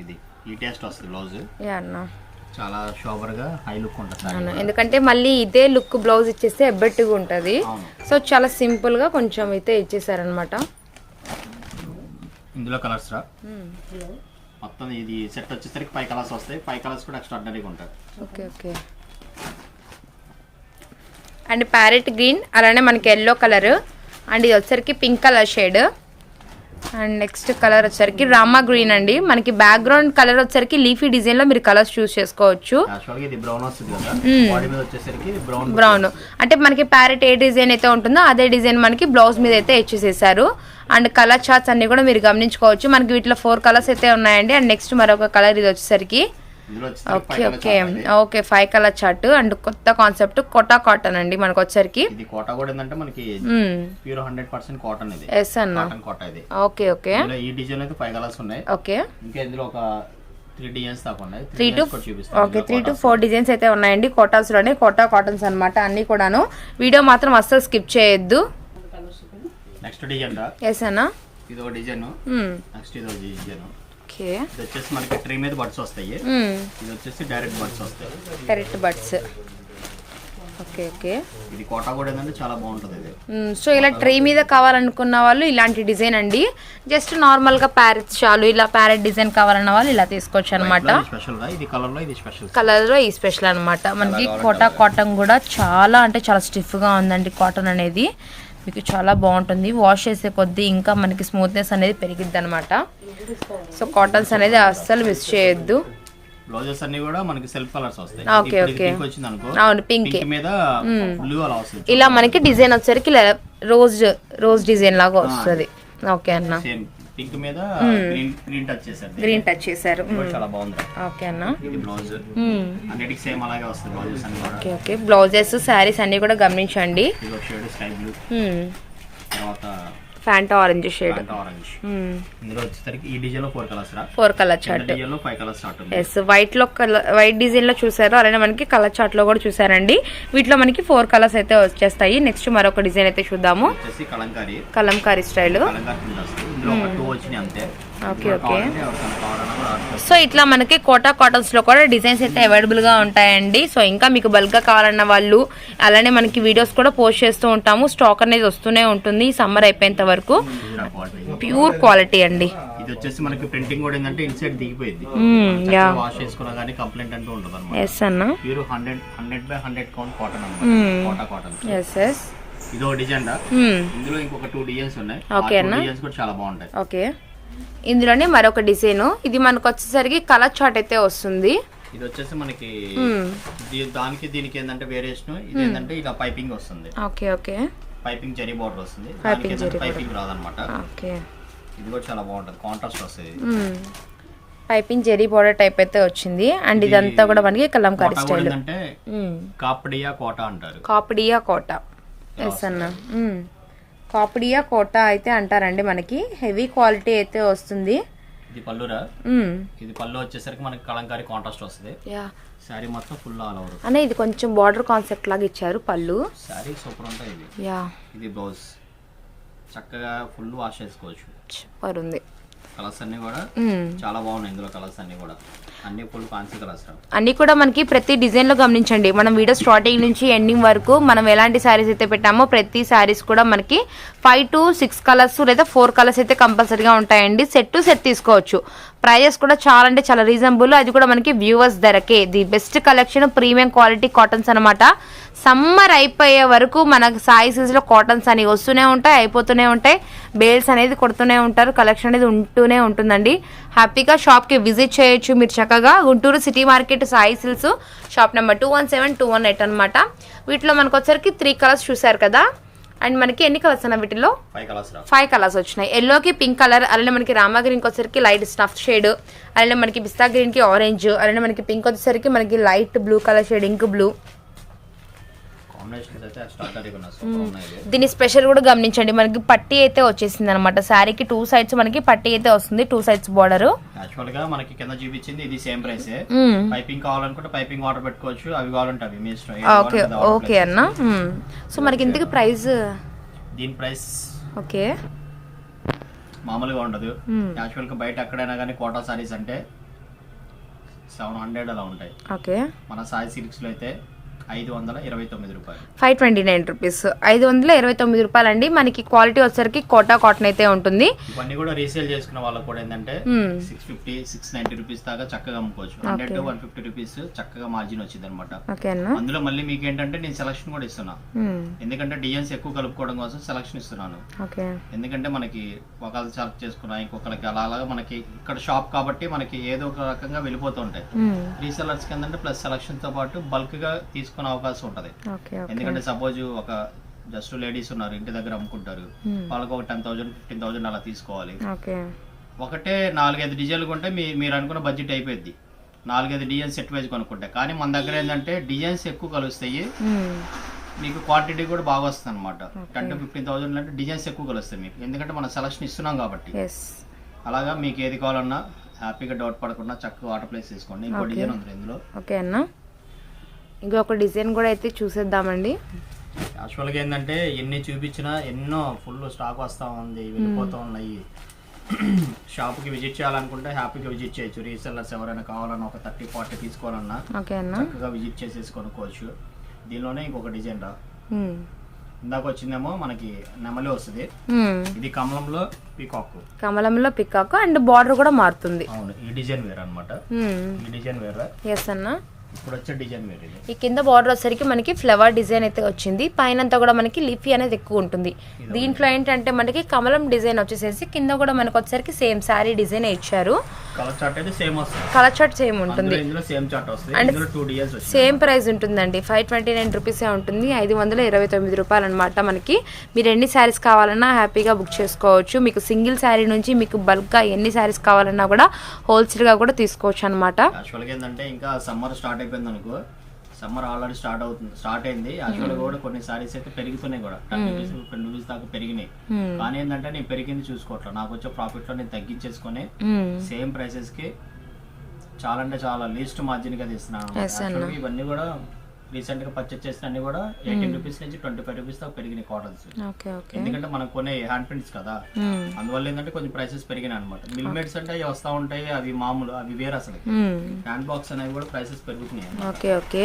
ఇది ఈ టేస్ట్ వస్తుంది బ్లౌజ్.
యా అన్న,
చాలా షోబర్ గా హై లుక్ ఉంటుంది.
ఎందుకంటే మళ్ళీ ఇదే లుక్ బ్లౌజ్ ఇచ్చేస్తే ఎబ్బెట్టుగా ఉంటుంది. సో చాలా సింపుల్ గా కొంచెం అయితే ఇచ్చేసారనమాట.
ఇందులో కలర్స్ రా మొత్తం. ఇది సెట్ వచ్చేసరికి 5 కలర్స్ వస్తాయి. 5 కలర్స్ కూడా ఎక్స్ట్రాడినరీగా ఉంటాయి.
Okay okay. And parrot green, అలానే మనకి ఎల్లో కలర్. అండ్ ఇది వచ్చేసరికి pink colour shade. And next colour వచ్చేసరికి రామా గ్రీన్ అండి. మనకి బ్యాక్గ్రౌండ్ కలర్ వచ్చేసరికి లీఫీ డిజైన్ లో మీరు కలర్స్ చూస్ చేసుకోవచ్చు. బ్రౌన్ అంటే మనకి ప్యారెట్ ఏ డిజైన్ అయితే ఉంటుందో అదే డిజైన్ మనకి బ్లౌజ్ మీద అయితే ఇచ్చేసేసారు. అండ్ కలర్ చార్ట్స్ అన్ని కూడా మీరు గమనించుకోవచ్చు. మనకి వీటిలో 4 కలర్స్ అయితే ఉన్నాయండి. అండ్ నెక్స్ట్ మరొక కలర్ ఇది వచ్చేసరికి okay okay okay 5 colour chart. And కొత్త కాన్సెప్ట్ కోటా కాటన్ అండి మనకు వచ్చేసరికి.
ఇది కోటా కూడా ఏంటంటే మనకి ప్యూర్ 100% కాటన్ ఇది.
ఎస్ అన్న,
కాటన్ కోటా ఇది.
Okay okay.
ఈ డిజైన్ అయితే 5 కలర్స్ ఉన్నాయి.
ఓకే,
ఇంకా ఇందులో ఒక 3 డిజైన్స్ దాకా ఉన్నాయి.
3 to 4 డిజైన్స్ అయితే ఉన్నాయండి కోటాస్ లోనే. కోటా కాటన్స్ అన్నమాట అన్ని కూడాను. వీడియో మాత్రం అస్సలు స్కిప్ చేయొద్దు.
నెక్స్ట్ డిజైన్ రా.
ఎస్ అన్న,
ఇది ఒక డిజైన్. నెక్స్ట్ ఇది ఒక డిజైన్.
ఓకే,
ఇది వచ్చేసి మనకి ట్రీ మీద బర్డ్స్ వస్తాయి. ఇది వచ్చేసి డైరెక్ట్ బర్డ్స్ వస్తాయి.
Direct birds. Okay okay.
ఇది కోటా కూడా ఏంటంటే చాలా బాగుంటుంది ఇది.
సో ఇలా ట్రీ మీద కావాలనుకున్న వాళ్ళు ఇలాంటి డిజైన్ అండి. జస్ట్ నార్మల్ గా ప్యారెట్ చాలు, ఇలా ప్యారెట్ డిజైన్ కావాలన్న వాళ్ళు ఇలా తీసుకోవచ్చు అనమాట.
స్పెషల్ గా ఇది కలర్ లో, ఇది స్పెషల్
కలర్ లో ఈ స్పెషల్ అనమాట. మనకి కోటా కాటన్ కూడా చాలా అంటే చాలా స్టిఫ్ గా ఉందండి. కాటన్ అనేది మీకు చాలా బాగుంటుంది. వాష్ చేసే కొద్దీ ఇంకా మనకి స్మూత్నెస్ అనేది పెరిగిద్ది అనమాట. సో కాటన్స్ అనేది అస్సలు మిస్ చేయొద్దు.
బ్లౌజెస్ అన్ని కూడా మనకి సెల్ఫ్ కలర్స్ వస్తాయి.
Okay okay. అవును, పింక్
మీద బ్లూ అలా వస్తుంది.
ఇలా మనకి డిజైన్ వచ్చేసరికి రోజ్ డిజైన్ లాగా వస్తుంది. ఓకే అన్న,
సేమ్ పింక్ మీద గ్రీన్ టచ్ చేశారు.
గ్రీన్ టచ్ చేశారు.
ఇది కూడా చాలా బాగుంది.
ఓకే అన్న.
ఇది బ్లౌజ్ అన్నిటికి సేమ్ అలాగే వస్తుంది బ్లౌజెస్ అన్ని కూడా.
ఓకే ఓకే బ్లౌజెస్ శారీస్ అన్ని కూడా గమనించండి.
ఇది ఒక షేడ్ స్కై బ్లూ, తర్వాత
ఫ్యాంటా ఆరెంజ్ షేడ్.
ఆరెంజ్. ఇందులో వచ్చేసరికి ఈ డిజైన్ లో 4 కలర్స్ రా.
4 కలర్ చార్ట్.
డిజైన్ లో 5 కలర్స్ స్టార్ట్ ఉంది.
ఎస్ వైట్ లో వైట్ డిజైన్ లో చూసారు, అలానే మనకి కలర్ చార్ట్ లో కూడా చూసారండి. వీటిలో మనకి 4 కలర్స్ అయితే వచ్చేస్తాయి. నెక్స్ట్ మరొక డిజైన్ అయితే చూద్దాము. కలంకారీ స్టైల్.
ఇందులో ఒక 2 వచ్చినాయి అంతే.
Okay okay. సో ఇట్లా మనకి కోటా కాటన్స్ లో కూడా డిజైన్స్ అయితే అవైలబుల్ గా ఉంటాయండి. సో ఇంకా మీకు బల్క్ గా కావాలన్న వాళ్ళు అలానే మనకి వీడియోస్ కూడా పోస్ట్ చేస్తూ ఉంటాము. స్టాక్ అనేది వస్తూనే ఉంటుంది సమ్మర్ అయిపోయేంత వరకు. ప్యూర్ క్వాలిటీ అండి.
ఇది వచ్చేసి మనకి ప్రింటింగ్ కూడా ఏంటంటే ఇన్సైడ్ దిగిపోయింది. వాష్ చేసుకున్నా కానీ కంప్లైంట్ అంటూ ఉంటుంది అన్నమాట.
ఎస్ అన్న.
ప్యూర్ 100/100 కౌంట్ కాటన్ అన్నమాట. కోటా కాటన్.
Yes yes.
ఇది ఒక డిజైన్. ఇందులో ఇంకొక 2 డిజైన్స్ ఉన్నాయి.
ఓకే అన్న.
డిజైన్స్ కూడా చాలా బాగుంటాయి.
ఓకే. ఇందులోనే మరొక డిజైన్. ఇది మనకు వచ్చేసరికి కలర్ చార్ట్ అయితే వస్తుంది.
ఇది వచ్చేసి మనకి దానికి దీనికి ఏంటంటే వేరియేషన్. ఇది ఏంటంటే ఇలా పైపింగ్ వస్తుంది.
Okay okay.
Piping zari border వస్తుంది. పైపింగ్ రాదనమాట.
ఓకే.
ఇది కూడా చాలా బాగుంటది. కాంట్రాస్ట్ వస్తుంది.
పైపింగ్ జరీ బోర్డర్ టైప్ అయితే వచ్చింది. అండ్ ఇదంతా కూడా మనకి కలంకారీ స్టైల్.
అంటే కాపడియా కోటా అంటారు.
కాపడియా కోటా. ఎస్ అన్న. కాపడియా కోటా అయితే అంటారండి. మనకి హెవీ క్వాలిటీ అయితే వస్తుంది.
ఇది పల్లురా. ఇది పళ్ళు వచ్చేసరికి మనకి కలంకారీ కాంట్రాస్ట్ వస్తుంది. సారీ మొత్తం ఫుల్ ఆల్ ఓవర్.
అనే ఇది కొంచెం బార్డర్ కాన్సెప్ట్ లాగా ఇచ్చారు పళ్ళు.
సారీ సూపర్ ఉంటాయి ఇది. ఇది బ్లౌజ్ చక్కగా ఫుల్ వాష్ చేసుకోవచ్చు. సూపర్ ఉంది. కలర్స్ అన్ని కూడా చాలా బాగున్నాయి. ఇందులో కలర్స్ అన్ని కూడా అన్ని ఫుల్ ఫ్యాన్సీ కలర్స్. అన్ని
కూడా మనకి ప్రతి డిజైన్ లో గమనించండి. మనం వీడియో స్టార్టింగ్ నుంచి ఎండింగ్ వరకు మనం ఎలాంటి సారీస్ అయితే పెట్టామో ప్రతి సారీస్ కూడా మనకి 5 to 6 కలర్స్ లేదా 4 కలర్స్ అయితే కంపల్సరీగా ఉంటాయండి. సెట్ టు సెట్ తీసుకోవచ్చు. ప్రైజెస్ కూడా చాలా అంటే చాలా రీజనబుల్. అది కూడా మనకి వ్యూవర్స్ ధరకే. The best collection premium quality cottons అనమాట. సమ్మర్ అయిపోయే వరకు మనకు సాయి సిల్క్స్లో కాటన్స్ అని వస్తూనే ఉంటాయి, అయిపోతూనే ఉంటాయి. బేల్స్ అనేది కొడుతూనే ఉంటారు. కలెక్షన్ అనేది ఉంటూనే ఉంటుందండి. హ్యాపీగా షాప్కి విజిట్ చేయొచ్చు మీరు చక్కగా. Guntur city market Sai silks shop number 217, 218 అనమాట. వీటిలో మనకు వచ్చరికి 3 కలర్స్ చూసారు కదా. అండ్ మనకి ఎన్ని కలర్స్ అన్న వీటిలో 5 కలర్స్ వచ్చినాయి. ఎల్లోకి పింక్ కలర్, అలానే మనకి రామా గ్రీన్కి వచ్చేసరికి లైట్ స్నఫ్ షేడ్, అలానే మనకి పిస్తా గ్రీన్కి ఆరెంజ్, అలానే మనకి పింక్ వచ్చేసరికి మనకి light blue colour shade ink blue. దీని స్పెషల్ కూడా గమనించండి. మనకి పట్టీ అయితే వచ్చేసింది అనమాట. శారీకి 2 సైడ్స్ మనకి పట్టీ అయితే వస్తుంది. 2 సైడ్స్ బార్డర్.
యాక్చువల్ గా మనకి కింద చూపించింది ఇది సేమ్ ప్రైస్. పైపింగ్ కావాలనుకుంటే పైపింగ్ ఆర్డర్ పెట్టుకోవచ్చు. అవి కావాలంటే అవి మీ ఇష్టం.
ఓకే ఓకే అన్న. సో మనకి ఇంతకి ప్రైస్
దీని ప్రైస్
ఓకే
మామూలుగా ఉండదు. యాక్చువల్ గా బయట ఎక్కడైనా కానీ కోటా సారీస్ అంటే 700 అలా ఉంటాయి.
ఓకే.
మన సాయి సిల్క్స్ లో అయితే 529 రూపాయలు.
529 రూపీస్. 529 రూపాయలు అండి. మనకి క్వాలిటీ వచ్చేసరికి కోటా కాటన్ అయితే ఉంటుంది.
ఇవన్నీ కూడా రీసేల్ చేసుకున్న వాళ్ళకి కూడా ఏంటంటే 650, 690 రూపీస్ దాకా చక్కగా అమ్ముకోవచ్చు. 100 to 150 రూపీస్ చక్కగా మార్జిన్ వచ్చింది అనమాట. అందులో మళ్ళీ మీకు ఏంటంటే నేను సెలక్షన్ కూడా ఇస్తున్నా. ఎందుకంటే డిజైన్స్ ఎక్కువ కలుపుకోవడం కోసం సెలక్షన్ ఇస్తున్నాను. ఎందుకంటే మనకి ఒకళ్ళు సెలెక్ట్ చేసుకున్నా ఇంకొకరికి అలాగా మనకి ఇక్కడ షాప్ కాబట్టి మనకి ఏదో ఒక రకంగా వెళ్ళిపోతూ ఉంటాయి. రీసెలర్స్ ఏంటంటే ప్లస్ సెలక్షన్ తో పాటు బల్క్ గా తీసుకునే అవకాశం ఉంటది. ఎందుకంటే సపోజ్ ఒక జస్ట్ లేడీస్ ఉన్నారు ఇంటి దగ్గర అమ్ముకుంటారు, వాళ్ళకి ఒక 10,000, 15,000 అలా తీసుకోవాలి. ఒకటే 4-5 డిజైన్లు కొంటే మీరు అనుకున్న బడ్జెట్ అయిపోయింది. 4-5 డిజైన్స్ సెట్ వైజ్ కొనుక్కుంటే. కానీ మన దగ్గర ఏంటంటే డిజైన్స్ ఎక్కువ కలుస్తాయి, మీకు క్వాంటిటీ కూడా బాగా వస్తుంది అనమాట. 10 to 15,000 అంటే డిజైన్స్ ఎక్కువ కలుస్తాయి మీకు. ఎందుకంటే మనం సెలక్షన్ ఇస్తున్నాం కాబట్టి. అలాగా మీకు ఏది కావాలన్నా హ్యాపీగా డౌట్ పడకుండా చక్కగా ఆర్డర్ ప్లేస్ చేసుకోండి. ఇంకో డిజైన్ ఉంది ఇందులో.
ఓకే అన్న. ఇంకొక డిజైన్ కూడా అయితే చూసేద్దామండి.
యాక్చువల్గా ఏంటంటే ఎన్ని చూపించినా ఎన్నో ఫుల్ స్టాక్ వస్తూ ఉంది, వెళ్ళిపోతూ ఉన్నాయి. షాప్కి విజిట్ చేయాలనుకుంటే హ్యాపీగా విజిట్ చేయొచ్చు. రీసెల్లర్స్ ఎవరైనా కావాలన్నా ఒక 30-40 తీసుకోవాలన్నా చక్కగా విజిట్ చేసేసి కొనుక్కోవచ్చు. దీనిలోనే ఇంకొక డిజైన్ రా. ఇందాక వచ్చిందేమో మనకి నెమలి వస్తుంది. ఇది కమలంలో పికాక్ అండ్ బార్డర్ కూడా మారుతుంది. అవును, ఈ డిజైన్ వేర్ అనమాట. ఈ డిజైన్ వేర్.
ఎస్ అన్న.
ఇప్పుడు వచ్చే డిజైన్ వేరు ఇది.
ఈ కింద బార్డర్ వచ్చేసరికి మనకి ఫ్లవర్ డిజైన్ అయితే వచ్చింది, పైన అంతా కూడా మనకి లీఫీ అనేది ఎక్కువ ఉంటుంది. దీంట్లో ఏంటంటే మనకి కమలం డిజైన్ వచ్చేసేసి కింద కూడా మనకు వచ్చేసరికి సేమ్ శారీ డిజైన్ ఇచ్చారు.
కలర్ చార్ట్ అయితే సేమ్ వస్తుంది,
కలర్ చార్ట్ సేమ్ ఉంటుంది,
ఇందులో సేమ్ చార్ట్ వస్తుంది,
అండ్
ఇందులో 2 డిజైన్స్ వస్తాయి.
సేమ్ ప్రైస్ ఉంటుందండి, 529 రూపీసే ఉంటుంది, 529 రూపాయలు అనమాట. మనకి మీరు ఎన్ని శారీస్ కావాలన్నా హ్యాపీగా బుక్ చేసుకోవచ్చు. మీకు సింగిల్ శారీ నుంచి మీకు బల్క్గా ఎన్ని శారీస్ కావాలన్నా కూడా హోల్సేల్గా కూడా తీసుకోవచ్చు అనమాట.
యాక్చువల్గా ఏంటంటే ఇంకా సమ్మర్ స్టార్ట్ అయిపోయింది అనుకో, సమ్మర్ ఆల్రెడీ స్టార్ట్ అయింది. యాక్చువల్గా కూడా కొన్ని సారీస్ అయితే పెరుగుతున్నాయి కూడా, 10 రూపీస్ 20 రూపీస్ దాకా పెరిగినాయి. కానీ ఏంటంటే నేను పెరిగింది చూసుకోవట్లేదు, నాకు వచ్చే ప్రాఫిట్ లో నేను తగ్గించేసుకొని సేమ్ ప్రైసెస్ కి చాలా అంటే చాలా లీస్ట్ మార్జిన్ గా తీస్తున్నాను. ఇవన్నీ కూడా రీసెంట్ గా పర్చేస్ చేసిన అన్ని కూడా 18 రూపీస్ నుంచి 25 రూపీస్ దాకా పెరిగినాయి కాటన్స్. ఎందుకంటే మనం కొనే హ్యాండ్ ప్రింట్స్ కదా, అందువల్ల ఏంటంటే కొంచెం ప్రైసెస్ పెరిగినాయి అనమాట. మిల్మేట్స్ అంటే అవి వస్తా ఉంటాయి, అవి మామూలు, అవి వేరే. అసలు హ్యాండ్ బాక్స్ అనేవి కూడా ప్రైసెస్ పెరుగుతున్నాయి.
ఓకే.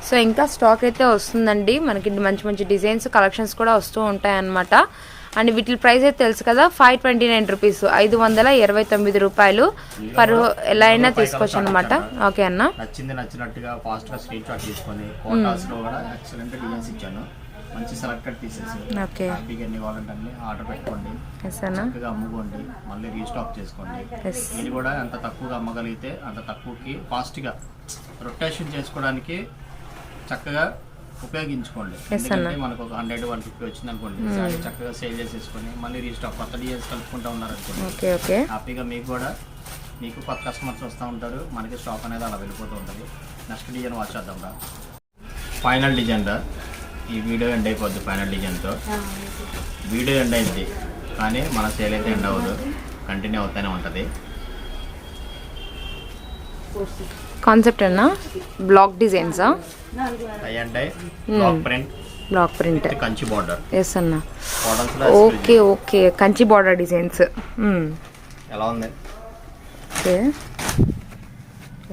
సో ఇంకా స్టాక్ అయితే వస్తుందండి, మనకి మంచి మంచి డిజైన్స్ కలెక్షన్స్ కూడా వస్తూ ఉంటాయి అన్నమాట. అండ్ వీటి ప్రైస్ అయితే తెలుసు కదా, 529 రూపీస్, 529 రూపాయలు పర్ ఎలా అయినా తీసుకోవచ్చు అనమాట. ఓకే అన్న,
నచ్చినట్టుగా ఫాస్ట్ గా స్క్రీన్ షాట్ తీసుకొని కోటాస్ లో కూడా ఎక్సలెంట్ డిజైన్స్ ఇచ్చాను, మంచి సెలెక్టెడ్ పీసెస్. ఓకే, హ్యాపీగా ఎన్ని కావాలంటే అన్ని ఆర్డర్ పెట్టుకోండి, చక్కగా అమ్ముకోండి, మళ్ళీ రీస్టాక్ చేసుకోండి. మీరు కూడా ఎంత తక్కువగా అమ్మగలిగితే అంత తక్కువకి ఫాస్ట్ గా రొటేషన్ చేసుకోవడానికి చక్కగా ఉపయోగించుకోండి. ఎందుకంటే మనకు ఒక 100-150 వచ్చింది అనుకోండి, చక్కగా సేల్ చేసేసుకొని మళ్ళీ రీస్టాక్ కొత్త డిజైన్స్ కలుపుకుంటూ ఉన్నారు అనుకోండి, హ్యాపీగా మీకు కొత్త కస్టమర్స్ వస్తూ ఉంటారు, మనకి స్టాక్ అనేది అలా వెళ్ళిపోతూ ఉంటుంది. నెక్స్ట్ డిజైన్ వాచ్ చేద్దాం రా. ఫైనల్ డిజైన్ రా, ఈ వీడియో ఎండ్ అయిపోద్ది ఫైనల్ డిజైన్తో. వీడియో ఎండ్ అయింది కానీ మన సేల్ అయితే ఎండ్ అవ్వదు, కంటిన్యూ అవుతూనే ఉంటుంది.
కాన్సెప్ట్ అన్నా బ్లాక్ డిజైన్సా? Block print
Kanchi border.
Yes అన్న. ఓకే, కంచి బార్డర్ డిజైన్స్
ఎలా ఉంది?
Okay,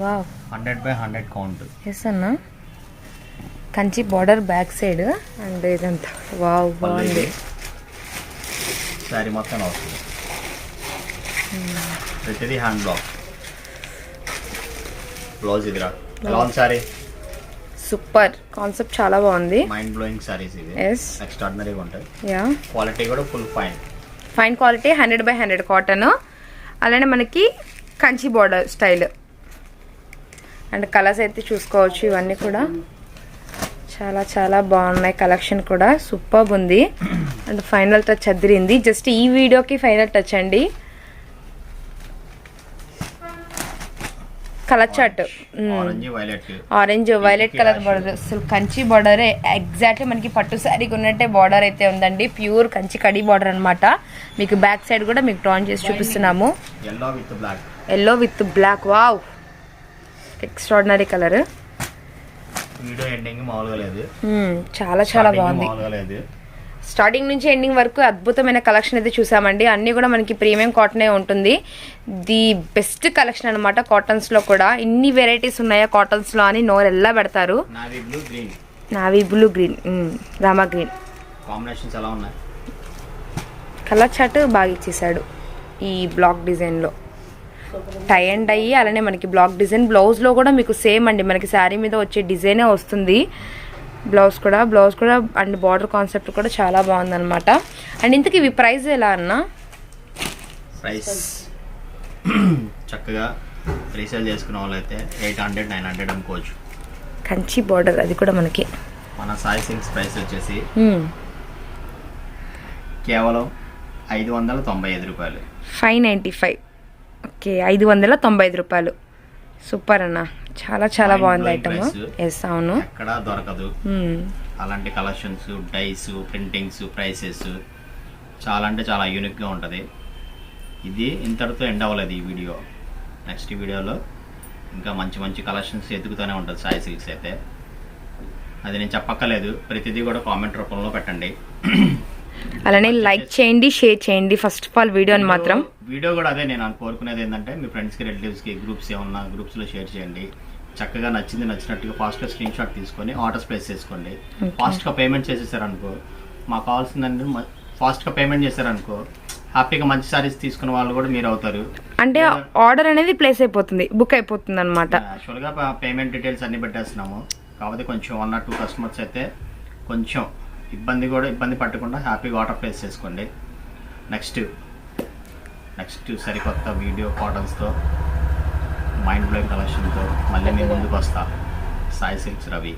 wow,
100/100 count.
ఎస్ అన్న, Kanchi border back side and ఇదంతా వావ్ బాగుంది.
సారీ మొత్తం వస్తుంది, ప్రతిదీ హ్యాండ్ బ్లాక్. బ్లౌజ్ ఇదిరా, ఎలా ఉంది సారీ?
సూపర్, కాన్సెప్ట్ చాలా బాగుంది,
మైండ్ బ్లోయింగ్ సారీస్ ఇవి, ఎక్స్ట్రాడినరీగా ఉంటాయి.
యా,
క్వాలిటీ కూడా ఫుల్ ఫైన్
క్వాలిటీ, 100/100 కాటన్. అలానే మనకి Kanchi border style and colours అయితే చూసుకోవచ్చు. ఇవన్నీ కూడా చాలా చాలా బాగున్నాయి, కలెక్షన్ కూడా సూపర్ ఉంది. And final touch Adirindi, just ఈ వీడియోకి ఫైనల్ టచ్ అండి. Colour chart orange violet colour border, అసలు కంచి బార్డర్ ఎగ్జాక్ట్లీ మనకి పట్టు శారీకి ఉన్నట్టే బార్డర్ అయితే ఉందండి, ప్యూర్ కంచి కడి బార్డర్ అనమాట. మీకు బ్యాక్ సైడ్ కూడా మీకు డ్రాన్ చేసి చూపిస్తున్నాము, yellow with black. Wow, extraordinary colour. చాలా చాలా బాగుంది, స్టార్టింగ్ నుంచి ఎండింగ్ వరకు అద్భుతమైన కలెక్షన్ అయితే చూసామండి. అన్నీ కూడా మనకి ప్రీమియం కాటనే ఉంటుంది, ది బెస్ట్ కలెక్షన్ అనమాట. కాటన్స్లో కూడా ఇన్ని వెరైటీస్ ఉన్నాయా కాటన్స్లో అని నోరు ఎలా పెడతారు. Navy blue green, Rama green
combinations ఎలా ఉన్నాయి?
కలర్ చార్ట్ బాగా ఇచ్చేసాడు ఈ బ్లాక్ డిజైన్లో, టై అండ్ అయ్యి అలానే మనకి బ్లాక్ డిజైన్. బ్లౌజ్లో కూడా మీకు సేమ్ అండి, మనకి శారీ మీద వచ్చే డిజైనే వస్తుంది. బ్లౌజ్ కూడా అండ్ బార్డర్ కాన్సెప్ట్ కూడా చాలా బాగుందన్నమాట. అండ్ ఇంతకీ ఇవి ప్రైస్ ఎలా అన్న?
ప్రైస్ చక్కగా రీసేల్ చేసుకునే వాళ్ళైతే 800-900 అనుకోవచ్చు.
కంచి బార్డర్ అది కూడా మనకి.
మన సాయి సిల్క్స్ ప్రైస్ వచ్చేసి కేవలం 595 రూపాయలు,
595. ఓకే, 595 రూపాయలు. సూపర్ అన్న, చాలా చాలా బాగుంది ఐటమ్. ఎస్, అవును,
ఎక్కడ దొరకదు అలాంటి కలెక్షన్స్, డైస్, ప్రింటింగ్స్, ప్రైసెస్ చాలా అంటే చాలా యూనిక్గా ఉంటుంది. ఇది ఇంతటితో ఎండ్ అవ్వలేదు ఈ వీడియో. నెక్స్ట్ వీడియోలో ఇంకా మంచి మంచి కలెక్షన్స్ ఎదుగుతూనే ఉంటుంది సాయి సిల్క్స్ అయితే. అది నేను చెప్పక్కర్లేదు, ప్రతిదీ కూడా కామెంట్ రూపంలో పెట్టండి.
అలానే లైక్ చేయండి, షేర్ చేయండి ఫస్ట్ ఆఫ్ ఆల్ వీడియోని మాత్రం.
వీడియో కూడా అదే నేను కోరుకునేది ఏంటంటే, మీ ఫ్రెండ్స్కి, రిలేటివ్స్కి, గ్రూప్స్ ఏమన్నా గ్రూప్స్లో షేర్ చేయండి. చక్కగా నచ్చినట్టుగా ఫాస్ట్గా స్క్రీన్ షాట్ తీసుకొని ఆర్డర్స్ ప్లేస్ చేసుకోండి. ఫాస్ట్గా పేమెంట్ చేసేసారనుకో, మాకు కావాల్సిందంటే ఫాస్ట్గా పేమెంట్ చేశారనుకో హ్యాపీగా మంచి సారీస్ తీసుకున్న వాళ్ళు కూడా మీరు అవుతారు.
అంటే ఆర్డర్ అనేది ప్లేస్ అయిపోతుంది, బుక్ అయిపోతుంది అనమాట.
యాక్చువల్గా పేమెంట్ డీటెయిల్స్ అన్ని పెట్టేస్తున్నాము. కాకపోతే కొంచెం 1 or 2 కస్టమర్స్ అయితే కొంచెం ఇబ్బంది పట్టకుండా హ్యాపీగా ఆర్డర్ ప్లేస్ చేసుకోండి. నెక్స్ట్ సరికొత్త వీడియో కాటన్స్తో మైండ్ బ్లోయింగ్ కలెక్షన్తో మళ్ళీ మీ ముందుకు వస్తా. సాయి సిల్క్స్ రవి.